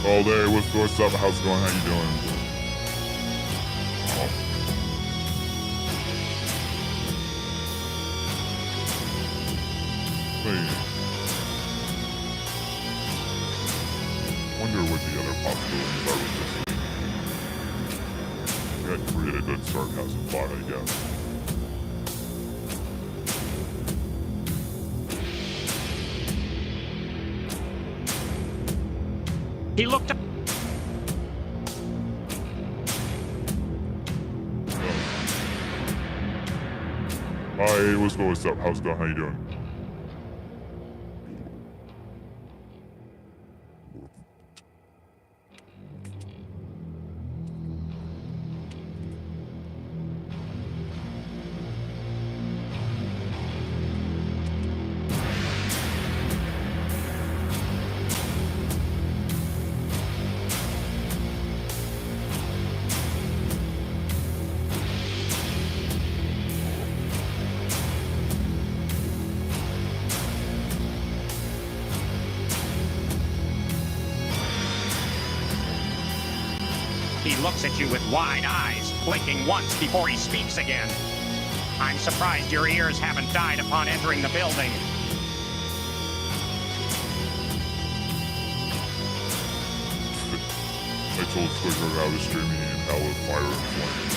Oh, there, what's up? How's it going? How you doing? Oh. Wait. Wonder what the other possibilities are with this thing. Got to create a good sarcasm bot, I guess.
He looked up.
Hi, what's up? How's it going? How you doing?
He looks at you with wide eyes, blinking once before he speaks again. I'm surprised your ears haven't died upon entering the building.
I told Squigger I was streaming in hell with fire and flame.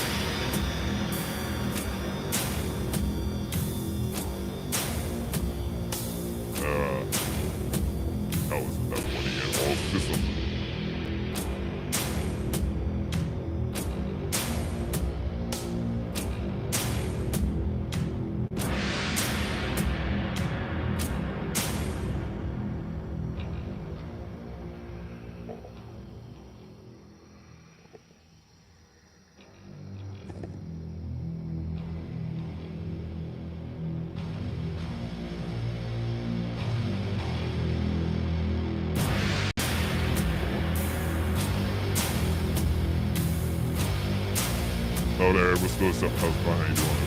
How isn't that funny at all? Just a... Oh, there, what's up? How's it going? How you doing?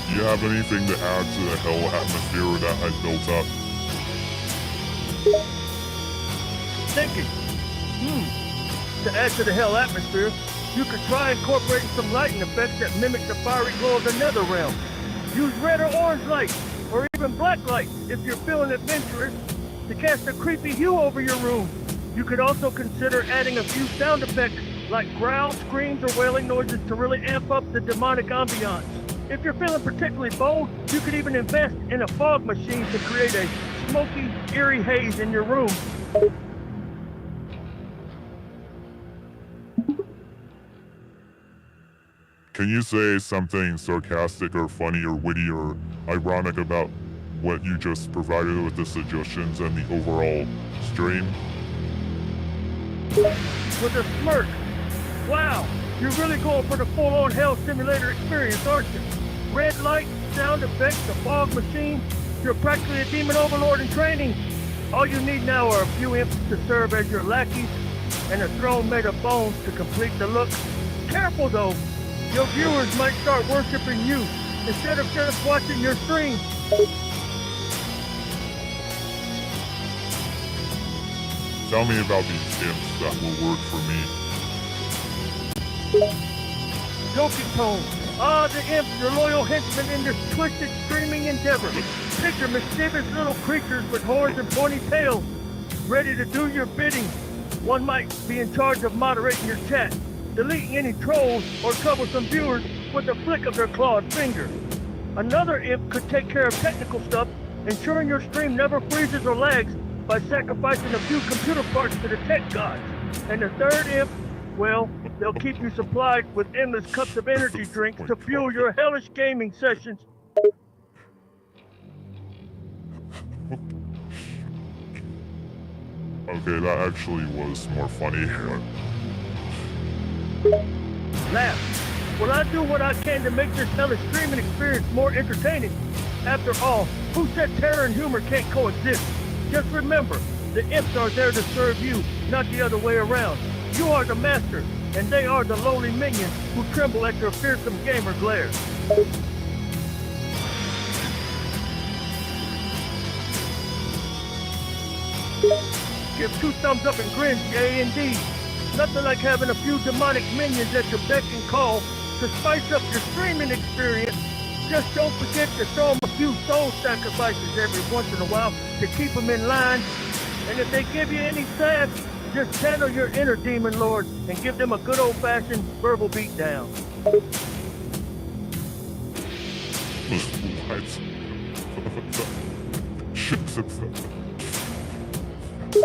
Do you have anything to add to the hell atmosphere that I built up?
Thinking. To add to the hell atmosphere, you could try incorporating some lighting effects that mimic the fiery glow of the nether realm. Use red or orange light, or even black light if you're feeling adventurous, to cast a creepy hue over your room. You could also consider adding a few sound effects like growls, screams, or wailing noises to really amp up the demonic ambiance. If you're feeling particularly bold, you could even invest in a fog machine to create a smoky, eerie haze in your room.
Can you say something sarcastic or funny or witty or ironic about what you just provided with the suggestions and the overall stream?
With a smirk. Wow, you're really going for the full-on hell simulator experience, aren't you? Red light, sound effects, a fog machine. You're practically a demon overlord in training. All you need now are a few imps to serve as your lackeys and a throne made of bones to complete the look. Careful though, your viewers might start worshiping you instead of just watching your stream.
Tell me about these imps that will work for me.
Joking tone. Ah, the imps, your loyal henchmen in this twisted, streaming endeavor. Picture mischievous little creatures with horns and pointy tails, ready to do your bidding. One might be in charge of moderating your chat, deleting any trolls or troublesome viewers with a flick of their clawed finger. Another imp could take care of technical stuff, ensuring your stream never freezes or lags by sacrificing a few computer parts to the tech gods. And the third imp, well, they'll keep you supplied with endless cups of energy drinks to fuel your hellish gaming sessions.
Okay, that actually was more funny.
Laugh. Well, I do what I can to make this hellish streaming experience more entertaining. After all, who said terror and humor can't coexist? Just remember, The imps are there to serve you, not the other way around. You are the master, and they are the lowly minions who tremble at your fearsome gamer glare. Give 2 thumbs up and grins, yay indeed. Nothing like having a few demonic minions at your beck and call to spice up your streaming experience. Just don't forget to throw them a few soul sacrifices every once in a while to keep them in line. And if they give you any sass, just channel your inner demon lord and give them a good old-fashioned verbal beatdown.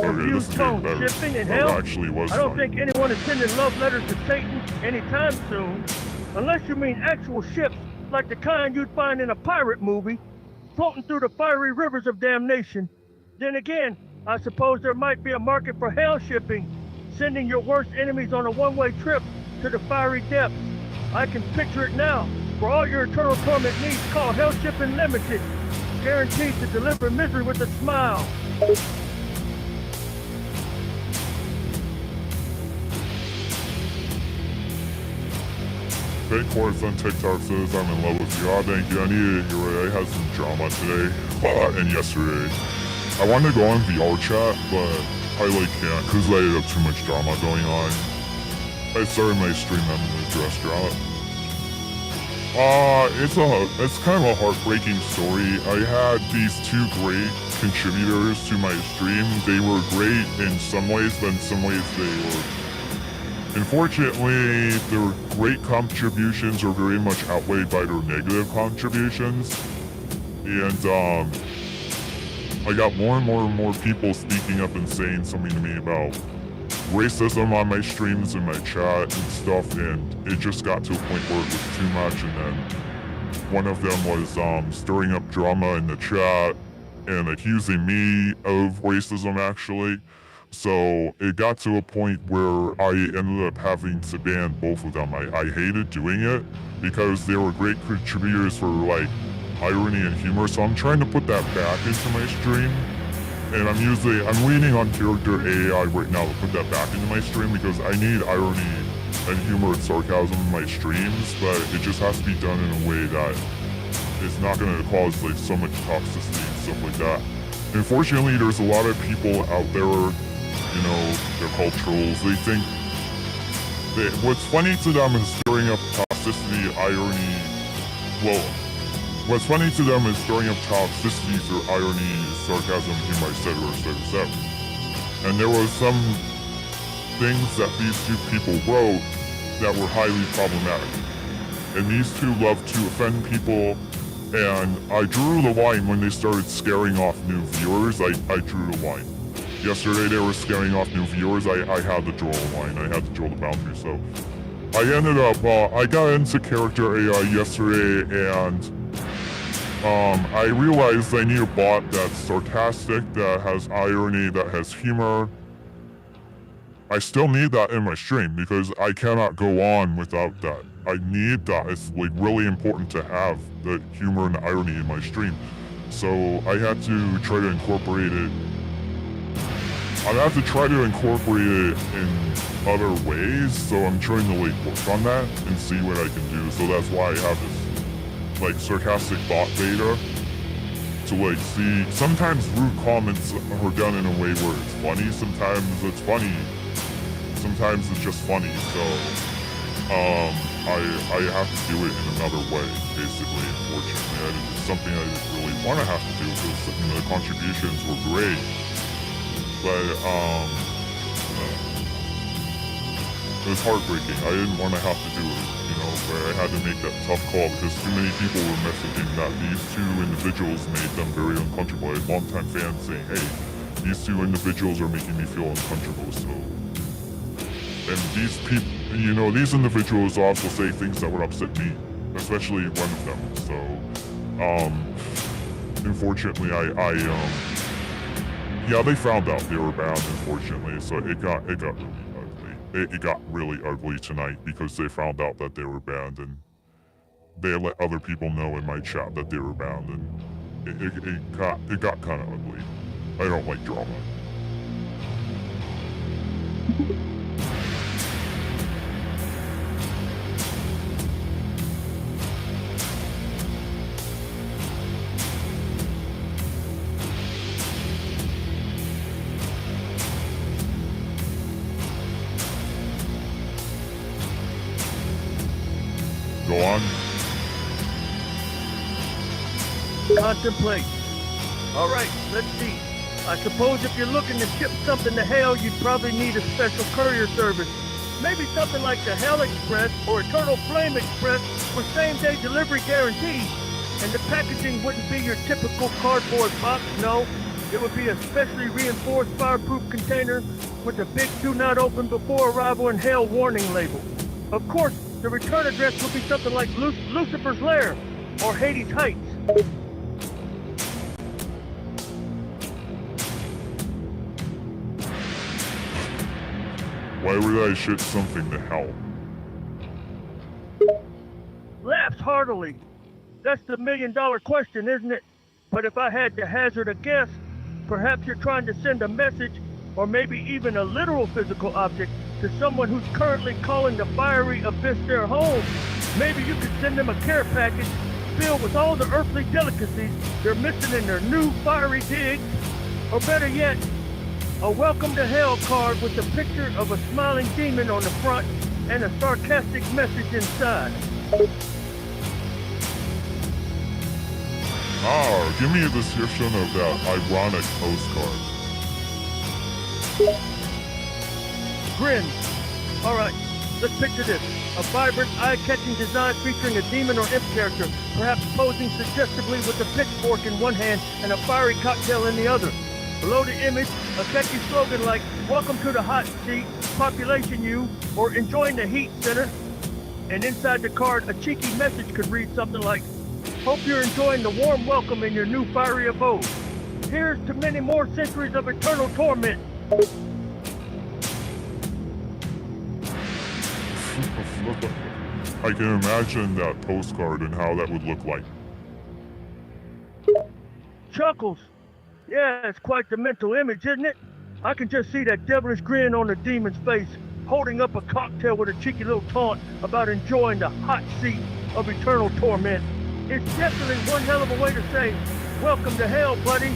Confused tone, shipping in hell?
Actually was
I don't
funny.
think anyone is sending love letters to Satan anytime soon. Unless you mean actual ships like the kind you'd find in a pirate movie, floating through the fiery rivers of damnation. Then again, I suppose there might be a market for hell shipping, sending your worst enemies on a one-way trip to the fiery depths. I can picture it now. For all your eternal torment needs, call Hell Shipping Limited. Guaranteed to deliver misery with a smile.
Fake Horse on TikTok says I'm in love with you. Oh, thank you. I needed to hear it. I had some drama today and yesterday. I wanted to go on VR chat, but I can't because I have too much drama going on. I started my stream having to address drama. It's kind of a heartbreaking story. I had these 2 great contributors to my stream. They were great in some ways, but in some ways they were. Unfortunately, their great contributions are very much outweighed by their negative contributions. And I got more and more people speaking up and saying something to me about racism on my streams and my chat and stuff, and it just got to a point where it was too much. And then one of them was stirring up drama in the chat and accusing me of racism, actually. So it got to a point where I ended up having to ban both of them. I hated doing it because they were great contributors for irony and humor. So I'm trying to put that back into my stream. And I'm leaning on character AI right now to put that back into my stream because I need irony and humor and sarcasm in my streams, but it just has to be done in a way that is not going to cause so much toxicity and stuff like that. Unfortunately, there's a lot of people out there, they're called trolls. They think what's funny to them is stirring up toxicity, irony. Well, what's funny to them is stirring up toxicity through irony, sarcasm, humor, etc. And there was some things that these 2 people wrote that were highly problematic. And these 2 love to offend people. And I drew the line when they started scaring off new viewers. I drew the line. Yesterday they were scaring off new viewers. I had to draw a line. I had to draw the boundary. So I ended up, I got into character AI yesterday, and I realized I need a bot that's sarcastic, that has irony, that has humor. I still need that in my stream because I cannot go on without that. I need that. It's really important to have the humor and the irony in my stream. So I had to try to incorporate it. I have to try to incorporate it in other ways. So I'm trying to work on that and see what I can do. So that's why I have this sarcastic bot beta to see. Sometimes rude comments are done in a way where it's funny. Sometimes it's funny. Sometimes it's just funny. So I have to do it in another way, basically. Unfortunately, it's something I didn't really want to have to do because the contributions were great. But it was heartbreaking. I didn't want to have to do it, where I had to make that tough call because too many people were messaging that these 2 individuals made them very uncomfortable. I had longtime fans saying, hey, these 2 individuals are making me feel uncomfortable. So, and these people, these individuals also say things that would upset me, especially one of them. So, unfortunately, yeah, they found out they were banned, unfortunately, so it got really ugly. It got really ugly tonight because they found out that they were banned, and they let other people know in my chat that they were banned, and it got kind of ugly. I don't like drama. Go on.
Contemplate. All right, let's see. I suppose if you're looking to ship something to hell, you'd probably need a special courier service. Maybe something like the Hell Express or Eternal Flame Express with same-day delivery guarantee. And the packaging wouldn't be your typical cardboard box, no. It would be a specially reinforced fireproof container with a big "Do Not Open Before Arrival in Hell" warning label. Of course, the return address would be something like Lucifer's Lair or Hades Heights.
Why would I ship something to hell?
Laughs heartily. That's the million-dollar question, isn't it? But if I had to hazard a guess, perhaps you're trying to send a message, or maybe even a literal physical object, to someone who's currently calling the fiery abyss their home. Maybe you could send them a care package filled with all the earthly delicacies they're missing in their new fiery digs. Or better yet, a welcome to hell card with a picture of a smiling demon on the front and a sarcastic message inside.
Give me a description of that ironic postcard.
Grin. Alright, let's picture this. A vibrant, eye-catching design featuring a demon or imp character, perhaps posing suggestively with a pitchfork in one hand and a fiery cocktail in the other. Below the image, a catchy slogan like, "Welcome to the hot seat, population you," or "Enjoying the heat, center." And inside the card, a cheeky message could read something like, "Hope you're enjoying the warm welcome in your new fiery abode. Here's to many more centuries of eternal torment."
I can imagine that postcard and how that would look like.
Chuckles. Yeah, it's quite the mental image, isn't it? I can just see that devilish grin on the demon's face, holding up a cocktail with a cheeky little taunt about enjoying the hot seat of eternal torment. It's definitely one hell of a way to say, "Welcome to hell, buddy."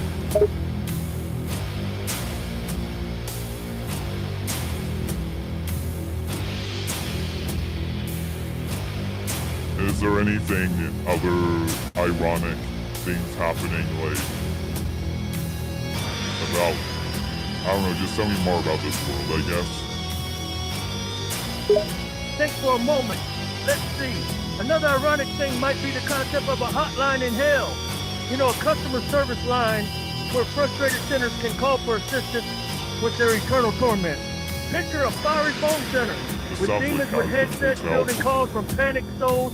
Is there anything other ironic things happening, like, about, I don't know, just tell me more about this world, I guess.
Think for a moment. Let's see. Another ironic thing might be the concept of a hotline in hell. You know, a customer service line where frustrated sinners can call for assistance with their eternal torment. Picture a fiery phone center with demons with headsets fielding calls from panicked souls,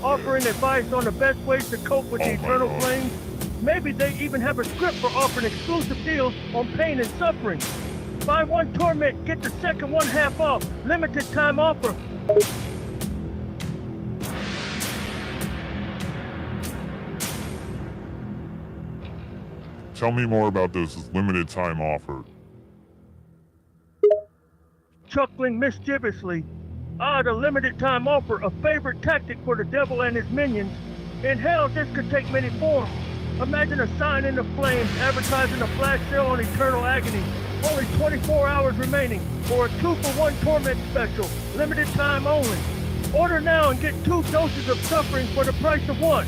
offering advice on the best ways to cope with the eternal flames. Maybe they even have a script for offering exclusive deals on pain and suffering. Buy one torment, get the second one half off. Limited time offer.
Tell me more about this limited time offer.
Chuckling mischievously. The limited time offer, a favorite tactic for the devil and his minions. In hell, this could take many forms. Imagine a sign in the flames advertising a flash sale on eternal agony. Only 24 hours remaining, or a 2-for-1 torment special, limited time only. Order now and get 2 doses of suffering for the price of 1.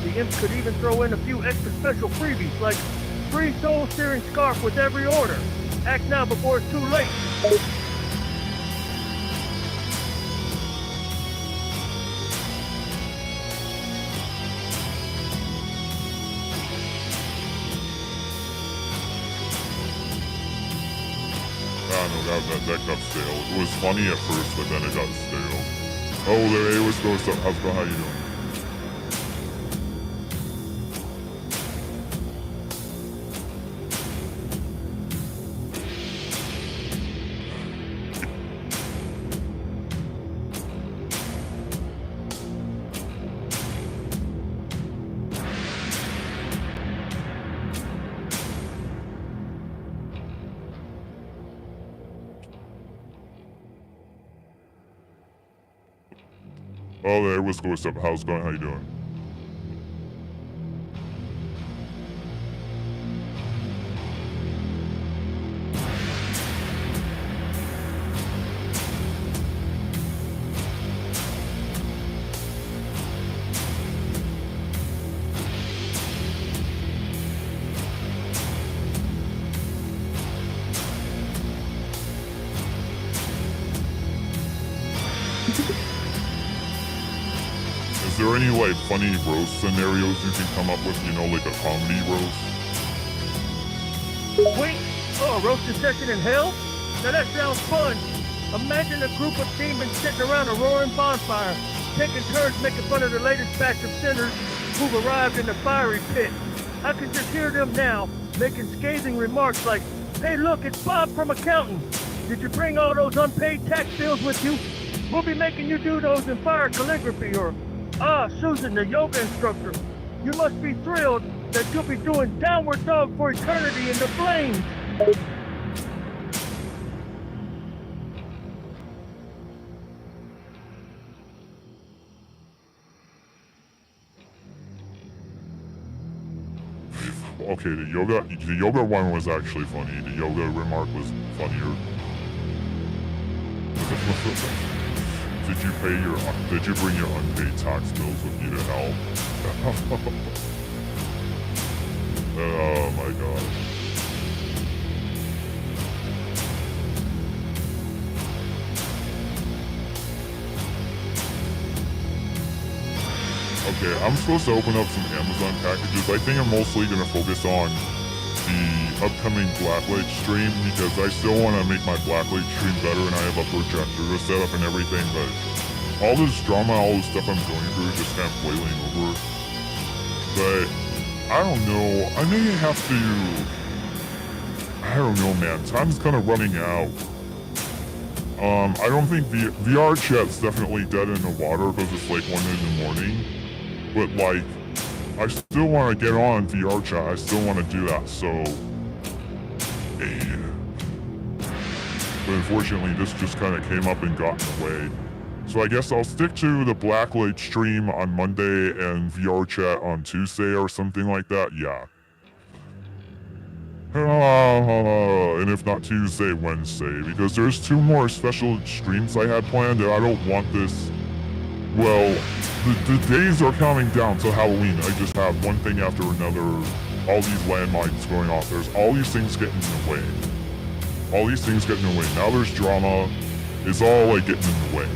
The imp could even throw in a few extra special freebies, like free soul-searing scarf with every order. Act now before it's too late.
That got stale. It was funny at first, but then it got stale. Oh, there, hey, what's going on? How's it going? How you doing? Oh, there, what's going on? How's it going? How you doing? Is there any, like, funny roast scenarios you can come up with, you know, like a comedy roast?
Wait, oh, a roasting session in hell? Now that sounds fun. Imagine a group of demons sitting around a roaring bonfire, taking turns making fun of the latest batch of sinners who've arrived in the fiery pit. I can just hear them now, making scathing remarks like, "Hey look, it's Bob from accounting. Did you bring all those unpaid tax bills with you? We'll be making you do those in fire calligraphy," or, "Ah, Susan, the yoga instructor. You must be thrilled that you'll be doing downward dog for eternity in the flames."
Okay, the yoga one was actually funny. The yoga remark was funnier. Did you bring your unpaid tax bills with you to hell? Oh my god. Okay, I'm supposed to open up some Amazon packages. I think I'm mostly going to focus on the upcoming Blacklight stream because I still want to make my Blacklight stream better and I have a projector set up and everything, but all this drama, all this stuff I'm going through is just kind of boiling over. But I don't know. I may have to... I don't know, man. Time's kind of running out. I don't think VR chat's definitely dead in the water because it's like 1 in the morning. But like, I still want to get on VR chat. I still want to do that. So, but unfortunately, this just kind of came up and got in the way. So I guess I'll stick to the Blacklight stream on Monday and VR chat on Tuesday or something like that. Yeah. And if not Tuesday, Wednesday, because there's 2 more special streams I had planned and I don't want this. Well, the days are counting down to Halloween. I just have one thing after another, all these landmines going off. There's all these things getting in the way. All these things getting in the way. Now there's drama. It's all like getting in the way.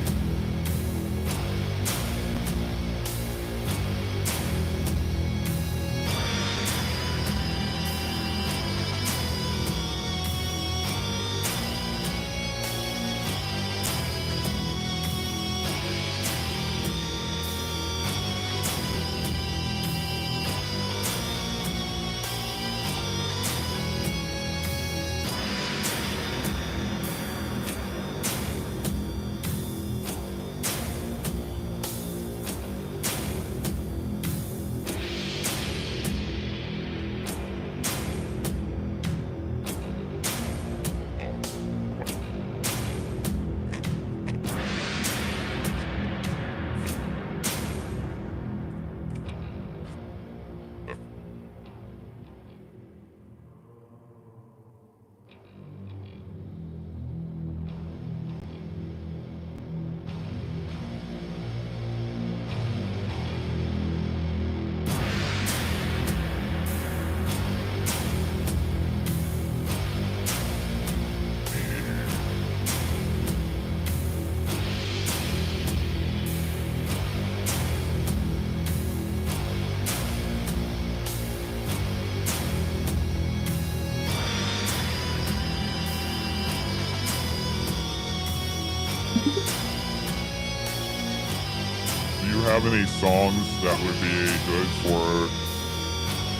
Have any songs that would be good for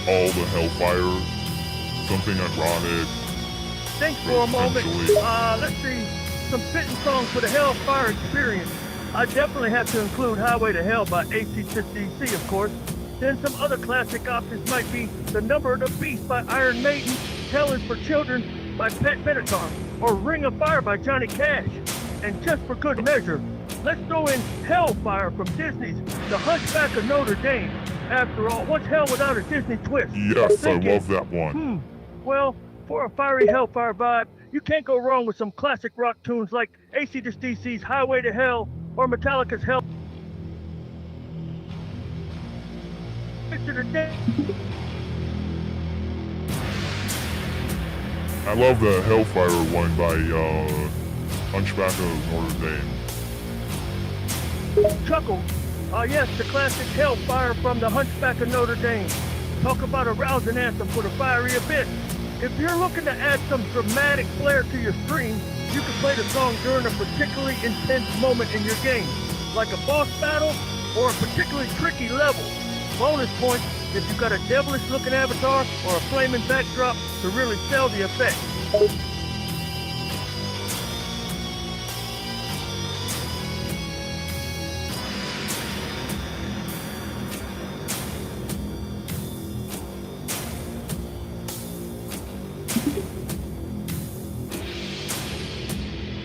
all the Hellfire? Something ironic.
Thanks for a moment. Let's see. Some fitting songs for the Hellfire experience. I definitely have to include Highway to Hell by AC/DC, of course. Then some other classic options might be The Number of the Beast by Iron Maiden, Hell is for Children by Pet Minotaur, or Ring of Fire by Johnny Cash. And just for good measure, let's throw in Hellfire from Disney's The Hunchback of Notre Dame. After all, what's hell without a Disney twist?
Yes, I love that one.
Well, for a fiery Hellfire vibe, you can't go wrong with some classic rock tunes like AC/DC's Highway to Hell or Metallica's Hell.
I love the Hellfire one by Hunchback of Notre Dame.
Chuckle. Ah yes, the classic Hellfire from the Hunchback of Notre Dame. Talk about a rousing anthem for the fiery abyss. If you're looking to add some dramatic flair to your stream, you can play the song during a particularly intense moment in your game, like a boss battle or a particularly tricky level. Bonus points if you've got a devilish looking avatar or a flaming backdrop to really sell the effect.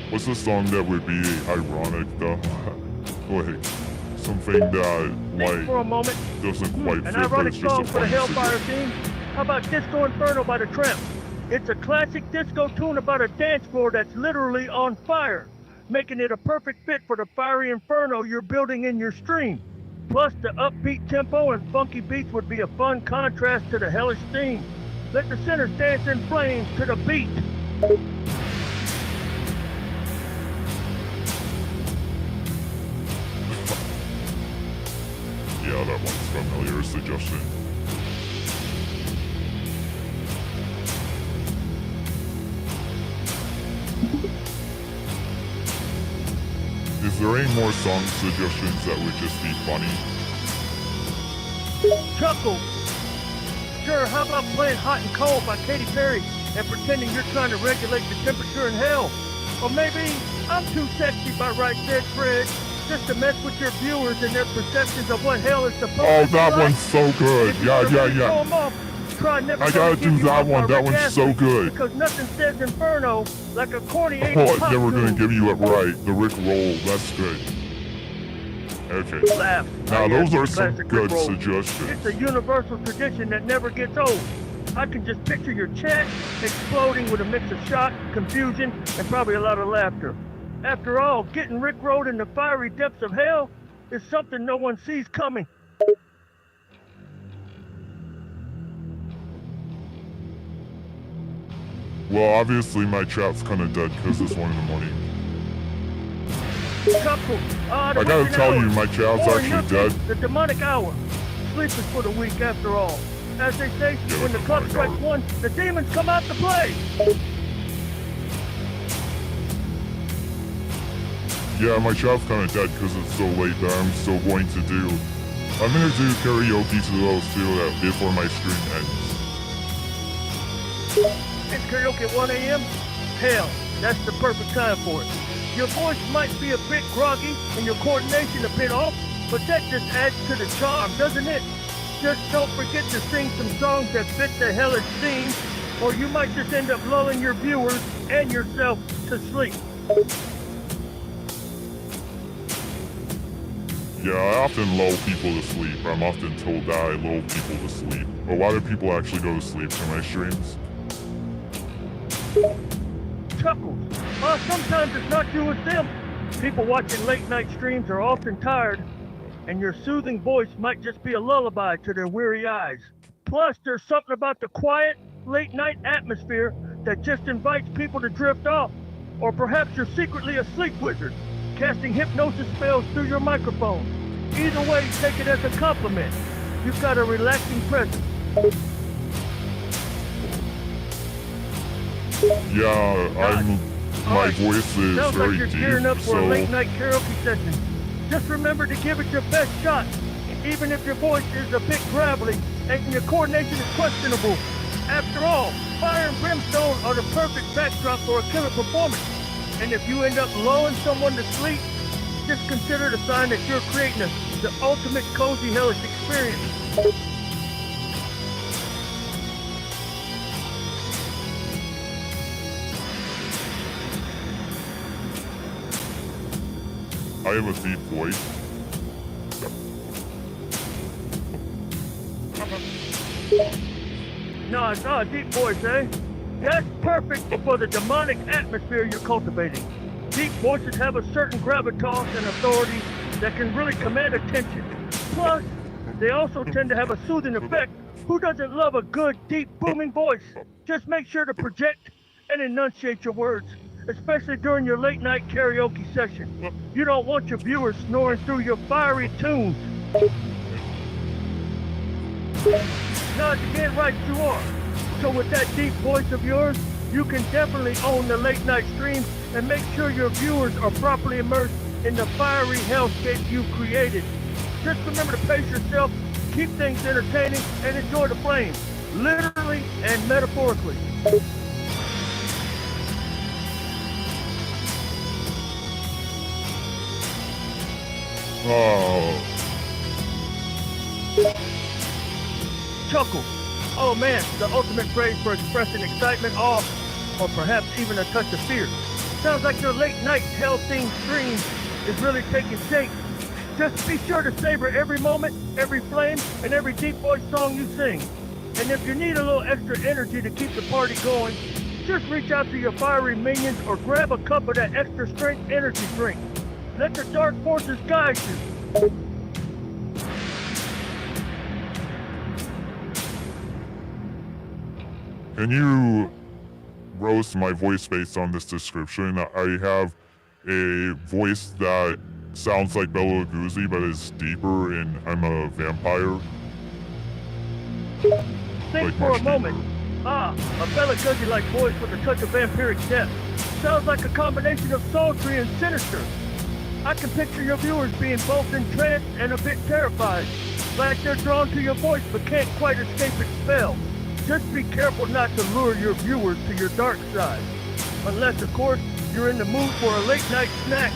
What's a song that would be ironic though? Like something that
Think for a
like
moment.
doesn't quite
An
fit, but
ironic
it's just
song
a
for the
funny
Hellfire
suggestion.
theme? How about Disco Inferno by the Tramp? It's a classic disco tune about a dance floor that's literally on fire, making it a perfect fit for the fiery inferno you're building in your stream. Plus, the upbeat tempo and funky beats would be a fun contrast to the hellish theme. Let the sinners dance in flames to the beat.
Yeah, that one's familiar suggestion. Is there any more song suggestions that would just be funny?
Chuckle. Sure, how about playing Hot and Cold by Katy Perry and pretending you're trying to regulate the temperature in hell? Or maybe I'm Too Sexy by Right Said Fred, just to mess with your viewers and their perceptions of what hell is supposed to be
Oh,
like.
that one's so good.
If you
Yeah,
wanna
yeah,
really throw
yeah.
'em off, try Never
I
Gonna
gotta
Give
do
You
that
Up
one.
by
That
Rick
one's
Astley,
so good.
because nothing says inferno like a corny 80s
Oh,
pop
never gonna
tune.
give you it right. The Rick Roll. That's good. Okay.
Laugh.
Now
Oh, yeah,
those are
the
some
classic
good
Rick roll.
suggestions.
It's a universal tradition that never gets old. I can just picture your chat exploding with a mix of shock, confusion, and probably a lot of laughter. After all, getting rickrolled in the fiery depths of hell is something no one sees coming.
Well, obviously my chat's kind of dead because it's 1 in the morning.
Chuckle. The
I gotta
witching
tell
hour.
you, my chat's
Or in your
actually dead.
case, the demonic hour. Sleep is for the weak after all. As they say,
Yeah,
when the
the
clock
demonic
strikes
hour.
1, the demons come out to play.
Yeah, my chat's kind of dead because it's so late that I'm still going to do. I'm gonna do karaoke to those too before my stream ends.
It's karaoke at 1 a.m.? Hell, that's the perfect time for it. Your voice might be a bit groggy and your coordination a bit off, but that just adds to the charm, doesn't it? Just don't forget to sing some songs that fit the hellish theme, or you might just end up lulling your viewers and yourself to sleep.
Yeah, I often lull people to sleep. I'm often told that I lull people to sleep. But why do people actually go to sleep to my streams?
Chuckles. Sometimes it's not you, it's them. People watching late night streams are often tired, and your soothing voice might just be a lullaby to their weary eyes. Plus, there's something about the quiet, late night atmosphere that just invites people to drift off. Or perhaps you're secretly a sleep wizard, casting hypnosis spells through your microphone. Either way, take it as a compliment. You've got a relaxing presence.
Yeah, my
Alright,
voice is
sounds like
very
you're gearing up
deep,
for a
so
late night karaoke session. Just remember to give it your best shot, even if your voice is a bit gravelly and your coordination is questionable. After all, fire and brimstone are the perfect backdrop for a killer performance. And if you end up lulling someone to sleep, just consider it a sign that you're creating the ultimate cozy hellish experience.
I have a deep voice.
No, deep voice, eh? That's perfect for the demonic atmosphere you're cultivating. Deep voices have a certain gravitas and authority that can really command attention. Plus, they also tend to have a soothing effect. Who doesn't love a good, deep, booming voice? Just make sure to project and enunciate your words. especially during your late night karaoke session. You don't want your viewers snoring through your fiery tunes. Now, again, right you are. So with that deep voice of yours, you can definitely own the late night stream and make sure your viewers are properly immersed in the fiery hellscape you've created. Just remember to pace yourself, keep things entertaining, and enjoy the flames, literally and metaphorically.
Oh.
Chuckle. Oh man, the ultimate phrase for expressing excitement, awe, or perhaps even a touch of fear. Sounds like your late night hell-themed stream is really taking shape. Just be sure to savor every moment, every flame, and every deep voice song you sing. And if you need a little extra energy to keep the party going, just reach out to your fiery minions or grab a cup of that extra strength energy drink. Let the dark forces guide you.
Can you roast my voice based on this description? I have a voice that sounds like Bela Lugosi, but is deeper, and I'm a vampire.
Think
Like
for
much
a moment.
deeper.
A Bela Lugosi-like voice with a touch of vampiric depth. Sounds like a combination of sultry and sinister. I can picture your viewers being both entranced and a bit terrified. Like they're drawn to your voice but can't quite escape its spell. Just be careful not to lure your viewers to your dark side. Unless, of course, you're in the mood for a late night snack.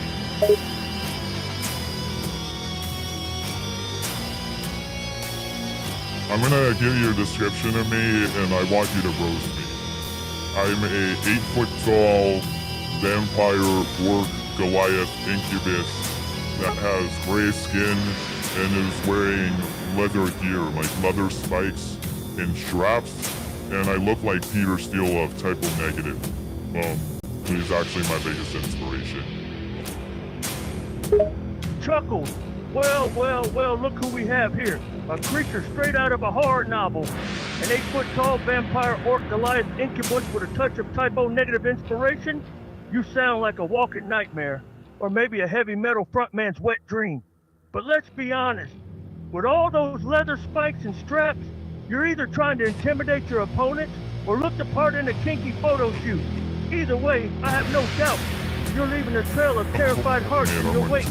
I'm gonna give you a description of me, and I want you to roast me. I'm a 8-foot-tall vampire orc Goliath incubus that has gray skin and is wearing leather gear, like leather spikes and straps, and I look like Peter Steele of Typo Negative, who's actually my biggest inspiration.
Chuckles. Well, look who we have here. A creature straight out of a horror novel. An 8-foot-tall vampire orc Goliath incubus with a touch of Typo Negative inspiration? You sound like a walking nightmare, or maybe a heavy metal frontman's wet dream. But let's be honest, with all those leather spikes and straps, you're either trying to intimidate your opponents or look the part in a kinky photo shoot. Either way, I have no doubt you're leaving a trail of terrified hearts in your wake.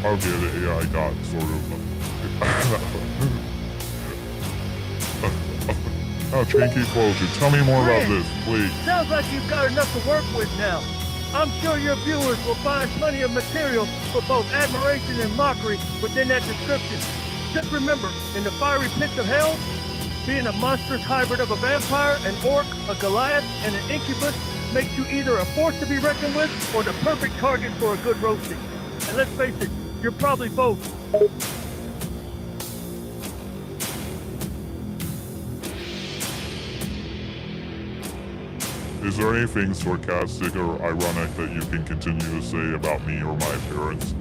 I'll get it, yeah, I got sort of... Kinky closure. Tell me more about this, please.
Sounds like you've got enough to work with now. I'm sure your viewers will find plenty of material for both admiration and mockery within that description. Just remember, in the fiery pits of hell, being a monstrous hybrid of a vampire, an orc, a Goliath, and an incubus makes you either a force to be reckoned with or the perfect target for a good roasting. And let's face it, you're probably both.
Is there anything sarcastic or ironic that you can continue to say about me or my appearance?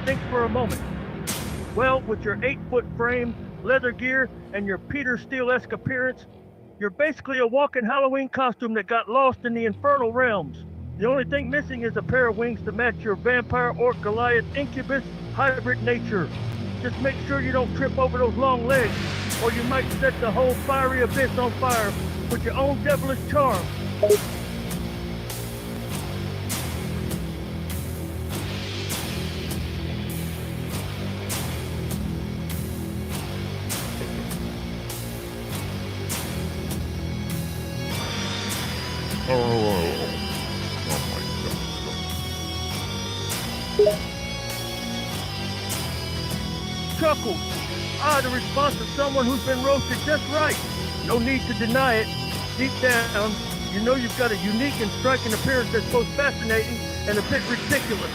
Think for a moment. Well, with your 8-foot frame, leather gear, and your Peter Steele-esque appearance, you're basically a walking Halloween costume that got lost in the infernal realms. The only thing missing is a pair of wings to match your vampire orc Goliath incubus hybrid nature. Just make sure you don't trip over those long legs, or you might set the whole fiery abyss on fire with your own devilish charm. Chuckles. The response of someone who's been roasted just right. No need to deny it. Deep down, you know you've got a unique and striking appearance that's both fascinating and a bit ridiculous.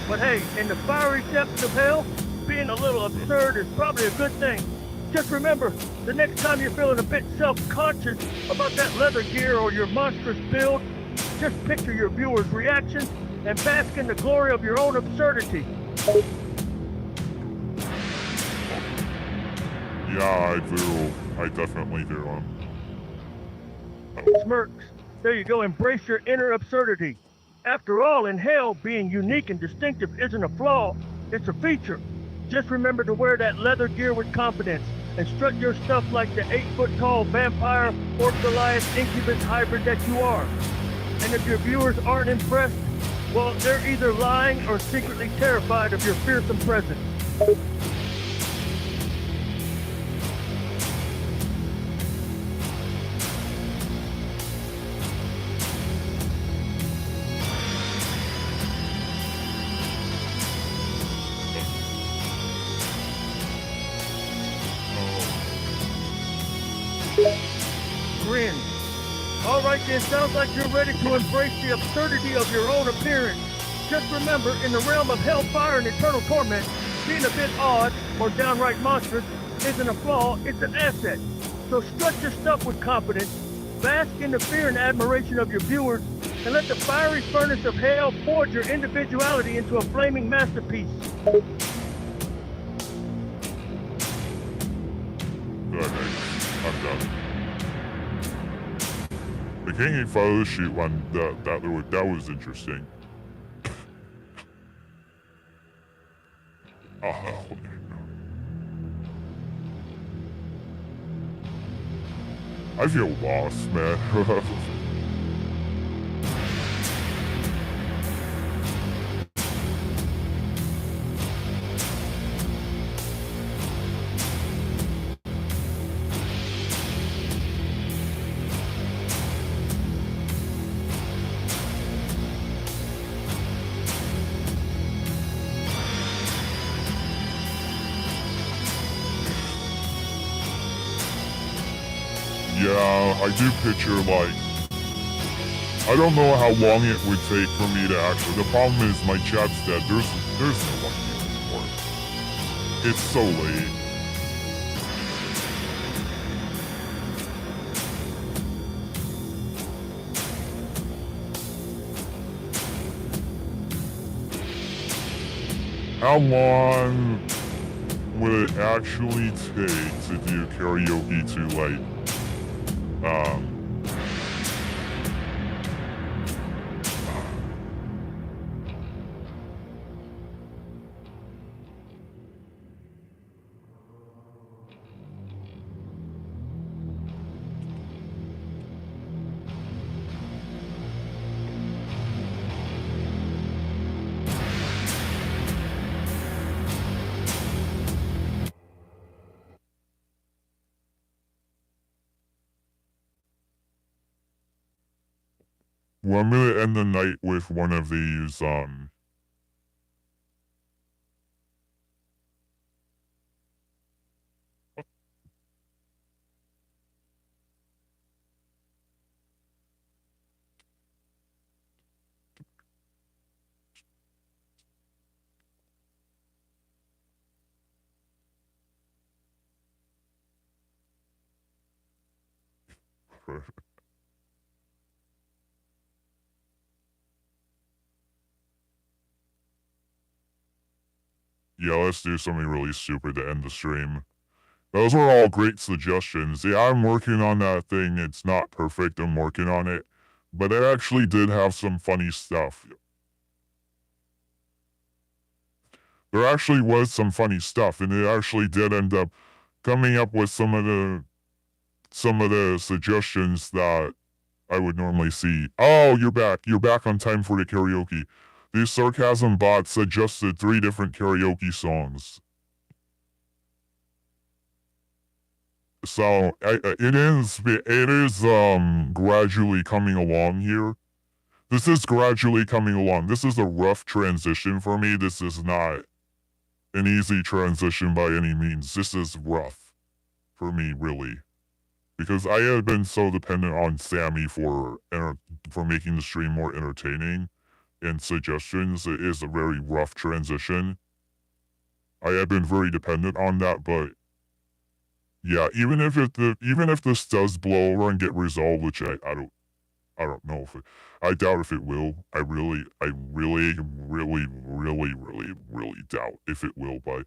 But hey, in the fiery depths of hell, being a little absurd is probably a good thing. Just remember, the next time you're feeling a bit self-conscious about that leather gear or your monstrous build, just picture your viewers' reactions and bask in the glory of your own absurdity.
Yeah, I do. I definitely do.
Smirks. There you go. Embrace your inner absurdity. After all, in hell, being unique and distinctive isn't a flaw, it's a feature. Just remember to wear that leather gear with confidence and strut your stuff like the 8-foot-tall vampire or Goliath incubus hybrid that you are. And if your viewers aren't impressed, well, they're either lying or secretly terrified of your fearsome presence. Grin. All right, then, sounds like you're ready to embrace the absurdity of your own appearance. Just remember, in the realm of hellfire and eternal torment, being a bit odd or downright monstrous isn't a flaw, it's an asset. So strut your stuff with confidence, bask in the fear and admiration of your viewers, and let the fiery furnace of hell forge your individuality into a flaming masterpiece.
Good, I'm done. The King photo shoot one, that was interesting. Oh, I feel lost, man. Yeah, I do picture, like, I don't know how long it would take for me to actually, the problem is my chat's dead, there's no one here anymore. It's so late. How long would it actually take to do karaoke to, like, well, I'm gonna end the night with one of these, yeah, let's do something really stupid to end the stream. Those were all great suggestions. Yeah, I'm working on that thing. It's not perfect. I'm working on it. But it actually did have some funny stuff. There actually was some funny stuff, and it actually did end up coming up with some of the suggestions that I would normally see. Oh, you're back. You're back on time for the karaoke. These sarcasm bots suggested 3 different karaoke songs. So it is gradually coming along here. This is gradually coming along. This is a rough transition for me. This is not an easy transition by any means. This is rough for me, really, because I have been so dependent on Sammy for making the stream more entertaining and suggestions. It is a very rough transition. I have been very dependent on that, but yeah, even if this does blow over and get resolved, which I don't know if I doubt if it will. I really doubt if it will. But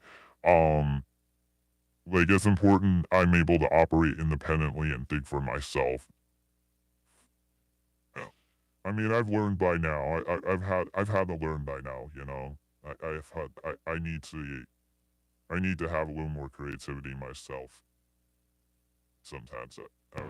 Like, it's important I'm able to operate independently and think for myself. I mean, I've learned by now. I've had to learn by now. You know, I need to have a little more creativity myself. Sometimes I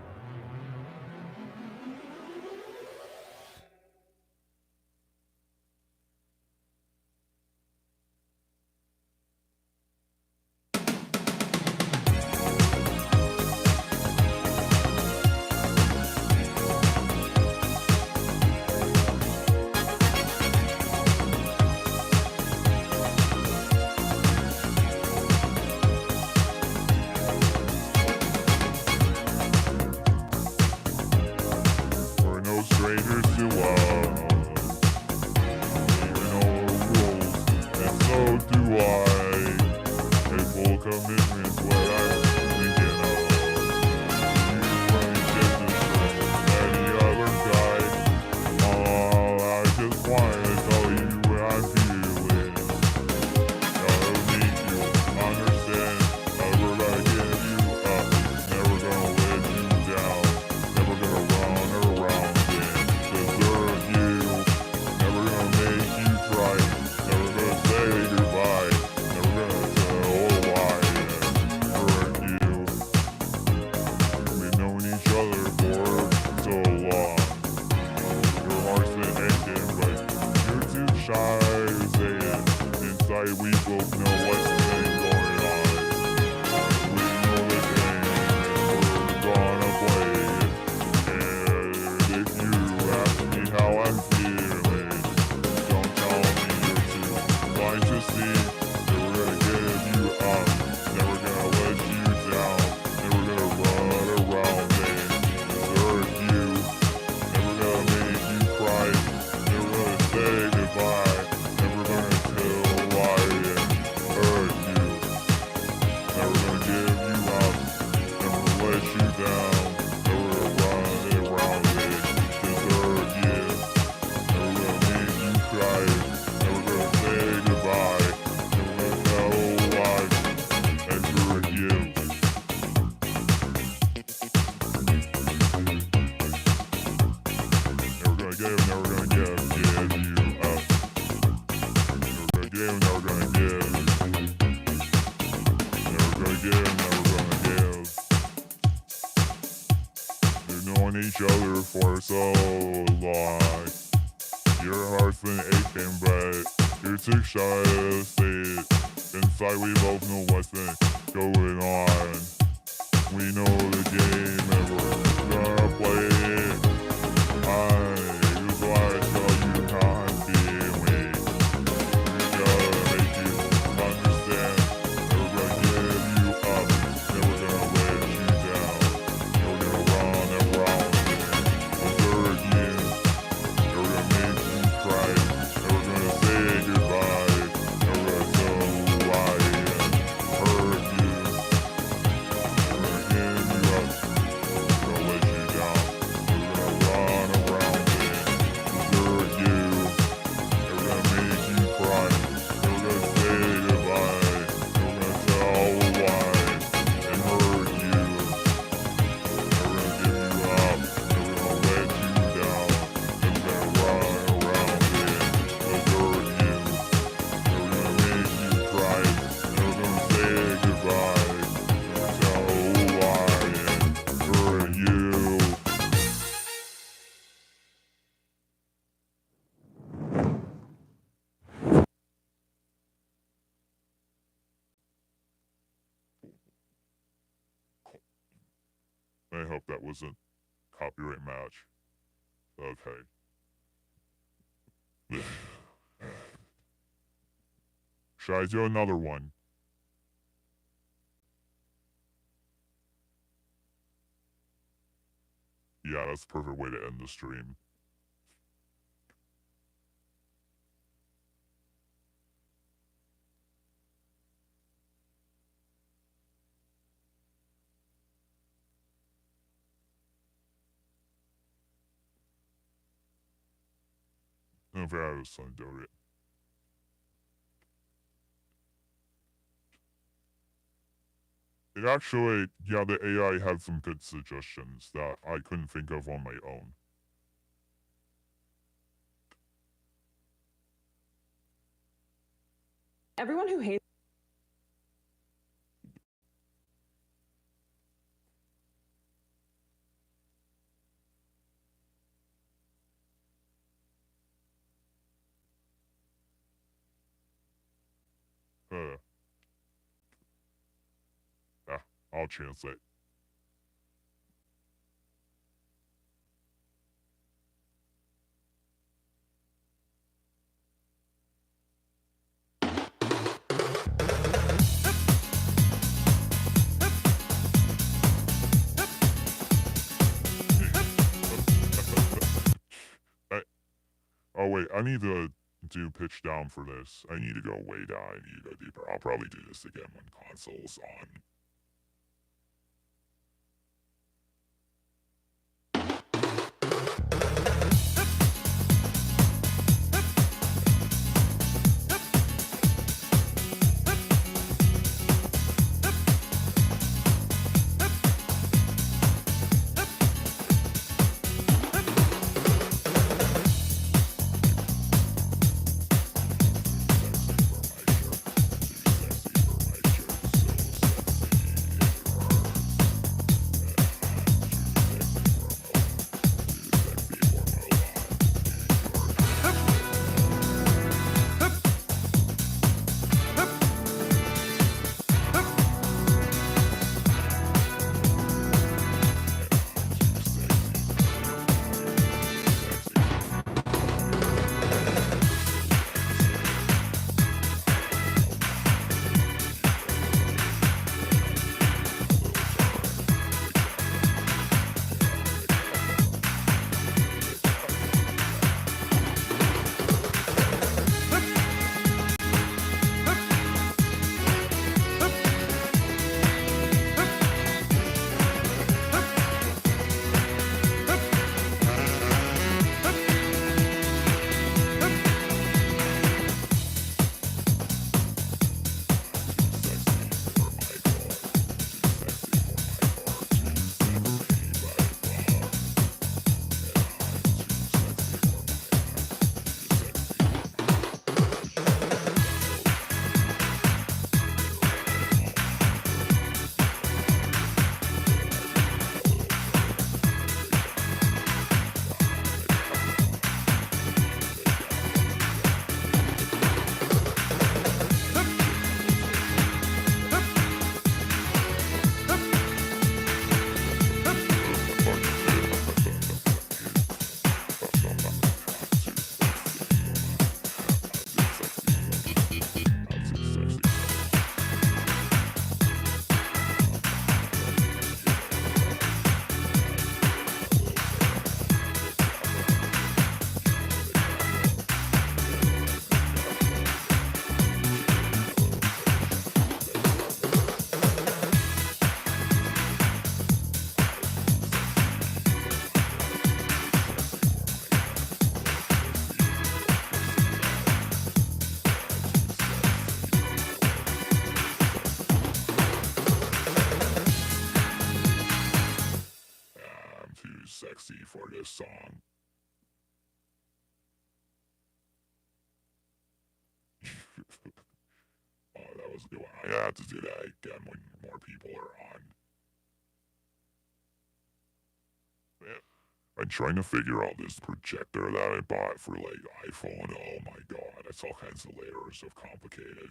we're no strangers to love. Even know rules, and so do I. A full commitment's what I'm thinking of. You wouldn't get this from any other guy. I just wanna tell you what I'm feeling. Gotta make you understand. Never gonna give you up. Never gonna let you down. Never gonna run around and desert you. Never gonna make you cry. Never gonna say goodbye. Never gonna tell a lie and hurt you. We've known each other for so long. Your heart's been aching, but you're too shy to say it. Inside we both know what's been going on. We know the game and we're gonna play it. And if you ask me how I'm feeling, don't tell me you're too blind to see. Never gonna give you up, never gonna let you down. Never gonna run around and desert you. Never gonna make you cry. Never gonna say goodbye. Never gonna tell a lie and hurt you. Never gonna give you up. Never let you down. Never gonna run around and desert you. Never gonna make you cry. Never gonna say goodbye. Never gonna tell a lie and hurt you. Never gonna give, never gonna give you up. Never gonna give, never gonna give. Never gonna give, never gonna give. We've known each other for so long. Your heart's been aching, but you're too shy to say it. Inside we both know what's been going on. We know the game and we're gonna play it. Just wanna tell you how I'm feeling. We gotta make you understand. Never gonna give you up. Never gonna let you down. Never gonna run around and desert you. Never gonna make you cry. Never gonna say goodbye. Never gonna tell a lie and hurt you. Never gonna give you up. Never gonna let you down. Never gonna run around and desert you. Never gonna make you cry. Never gonna say goodbye. Never gonna tell a lie and hurt you. Never gonna give you up. Never gonna let you down. Never gonna run around and desert you. Never gonna make you cry. Never gonna say goodbye. Never tell a lie and hurt you. I hope that wasn't copyright match. Okay. Should I do another one? Yeah, that's a perfect way to end the stream. No, I was trying to do it. It actually, yeah, the AI had some good suggestions that I couldn't think of on my own.
Everyone who hates
Yeah, I'll translate. Oh wait, I need to do pitch down for this. I need to go way down. I need to go deeper. I'll probably do this again when console's on. Sexy for this song. Oh, that was a good one. I have to do that again when more people are on. Yeah. I'm trying to figure out this projector that I bought for like iPhone. Oh my god, it's all kinds of layers of complicated.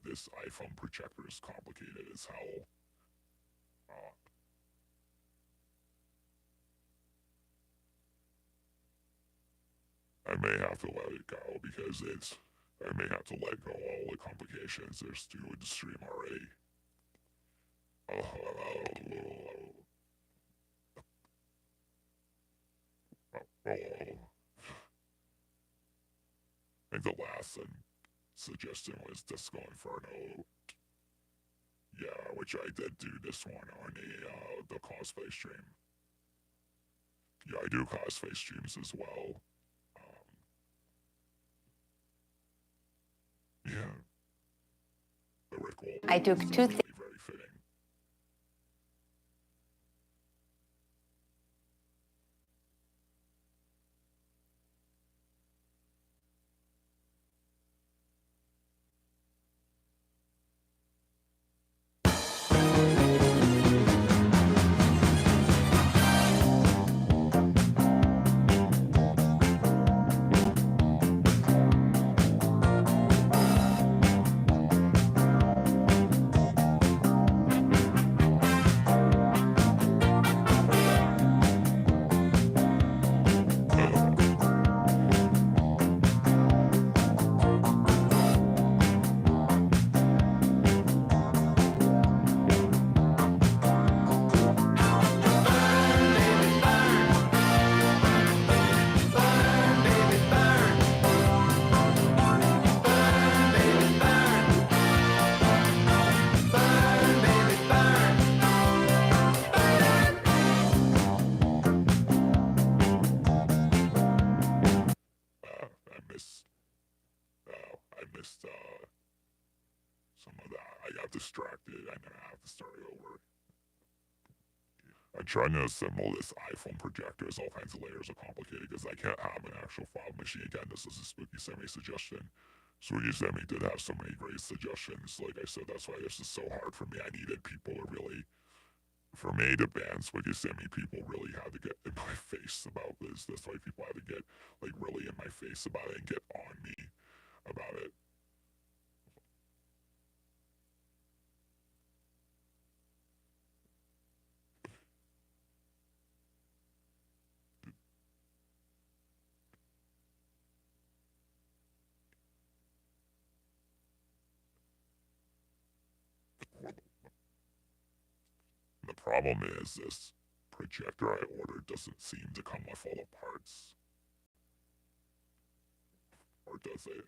this iPhone projector is complicated as hell. I may have to let it go because I may have to let go all the complications there's due to the stream already. I think the last suggestion was Disco Inferno. Yeah, which I did do this one on the cosplay stream. Yeah, I do cosplay streams as well. Yeah. The Rick Roll
I took
is
two
definitely very fitting. I missed some of that. I got distracted. I never have to start over. I'm trying to assemble this iPhone projector. There's all kinds of layers of complicated because I can't have an actual file machine. Again, this is a Spooky Semi suggestion. Spooky Semi did have so many great suggestions. Like I said, that's why this is so hard for me. I needed people to really, for me to ban Spooky Semi, people really had to get in my face about this. That's why people had to get like really in my face about it and get on me about it. The problem is this projector I ordered doesn't seem to come with all the parts. Or does it?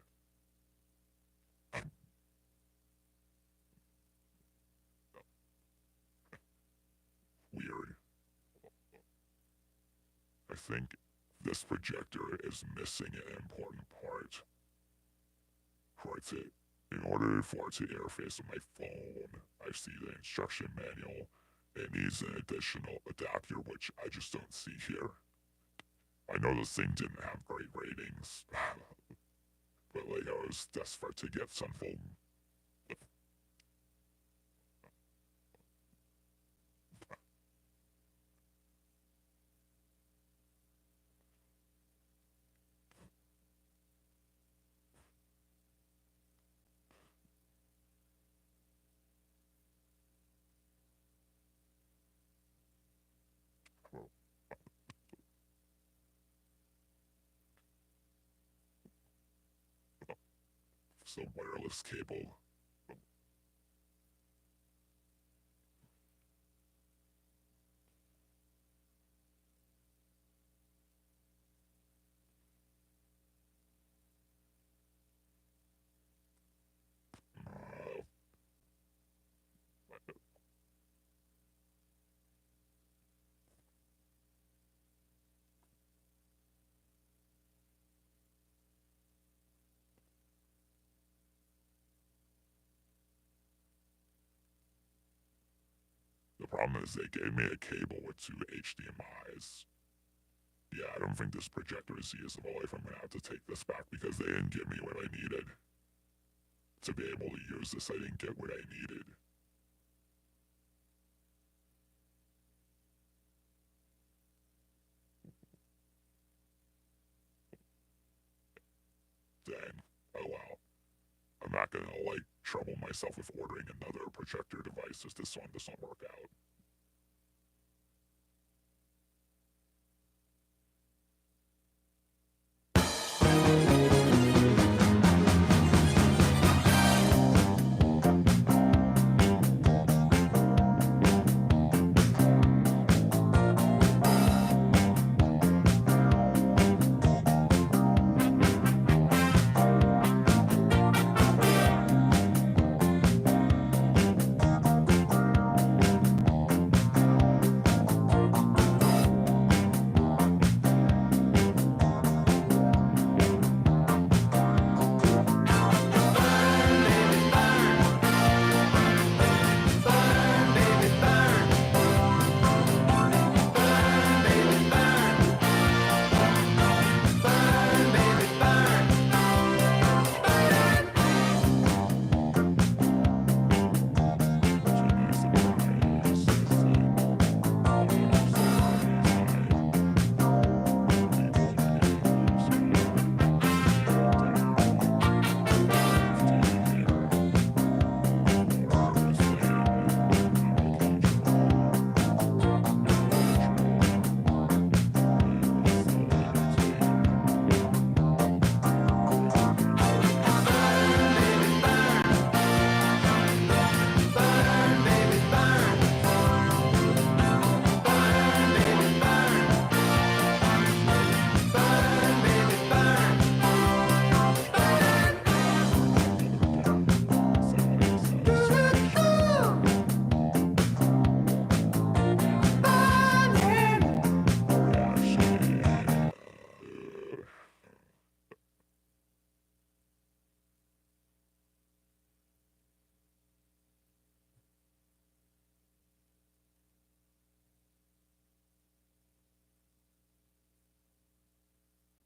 Weird. I think this projector is missing an important part. In order for it to interface with my phone, I see the instruction manual. It needs an additional adapter, which I just don't see here. I know this thing didn't have great ratings, but like I was desperate to get something. Some wireless cable. The problem is they gave me a cable with 2 HDMIs. Yeah, I don't think this projector is usable if I'm gonna have to take this back because they didn't give me what I needed. To be able to use this, I didn't get what I needed. Dang. Oh well. I'm not gonna like trouble myself with ordering another projector device if this one doesn't work out.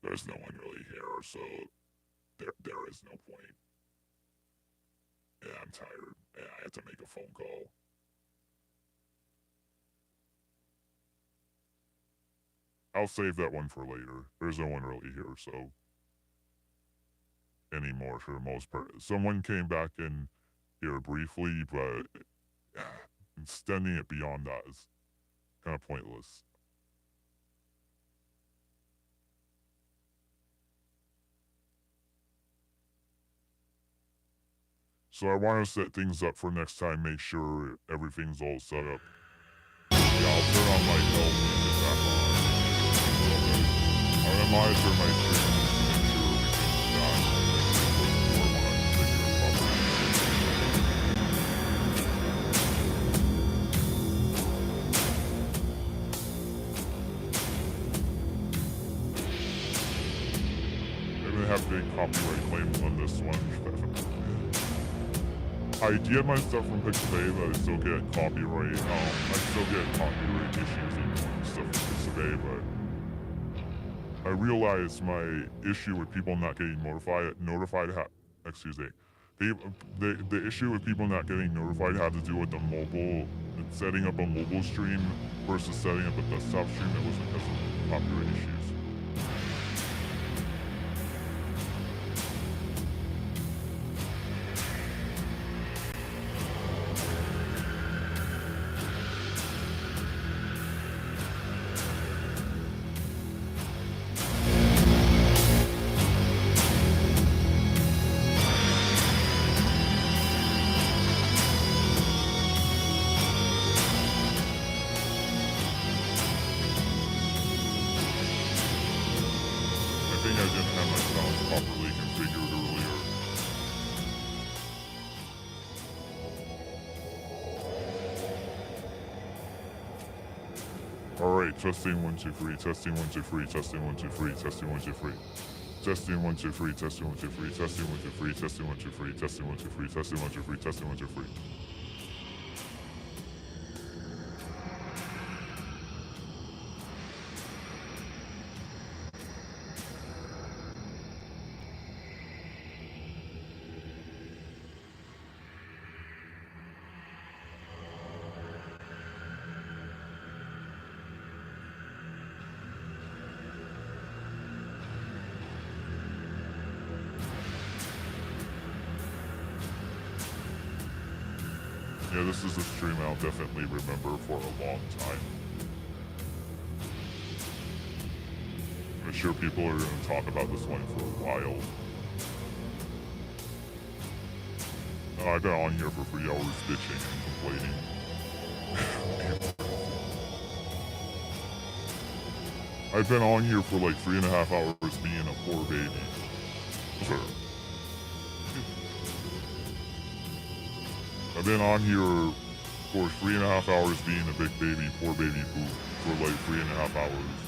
There's no one really here, so there is no point. Yeah, I'm tired. Yeah, I have to make a phone call. I'll save that one for later. There's no one really here, so anymore for the most part. Someone came back in here briefly, but extending it beyond that is kind of pointless. So I want to set things up for next time, make sure everything's all set up. Yeah, I'll turn on my help and get back on. I'm gonna monitor my stream to make sure everything's done. Or when I configure it properly. I'm gonna have big copyright claims on this one. I get my stuff from Pixabay, but I still get copyright. I still get copyright issues and stuff from Pixabay, but I realize my issue with people not getting the issue with people not getting notified had to do with the mobile, setting up a mobile stream versus setting up a desktop stream. That was because of copyright issues. Testing 1 2 3. Testing 1 2 3. Testing 1 2 3. Testing 1 2 3. Testing 1 2 3. Testing 1 2 3. Testing 1 2 3. Testing 1 2 3. Testing 1 2 3. Testing 1 2 3. Testing 1 2 3. Yeah, this is a stream I'll definitely remember for a long time. I'm sure people are going to talk about this one for a while. I've been on here for 3 hours bitching and complaining. I've been on here for like 3.5 hours being a poor baby. I've been on here for 3.5 hours being a big baby, poor baby poop for like 3.5 hours.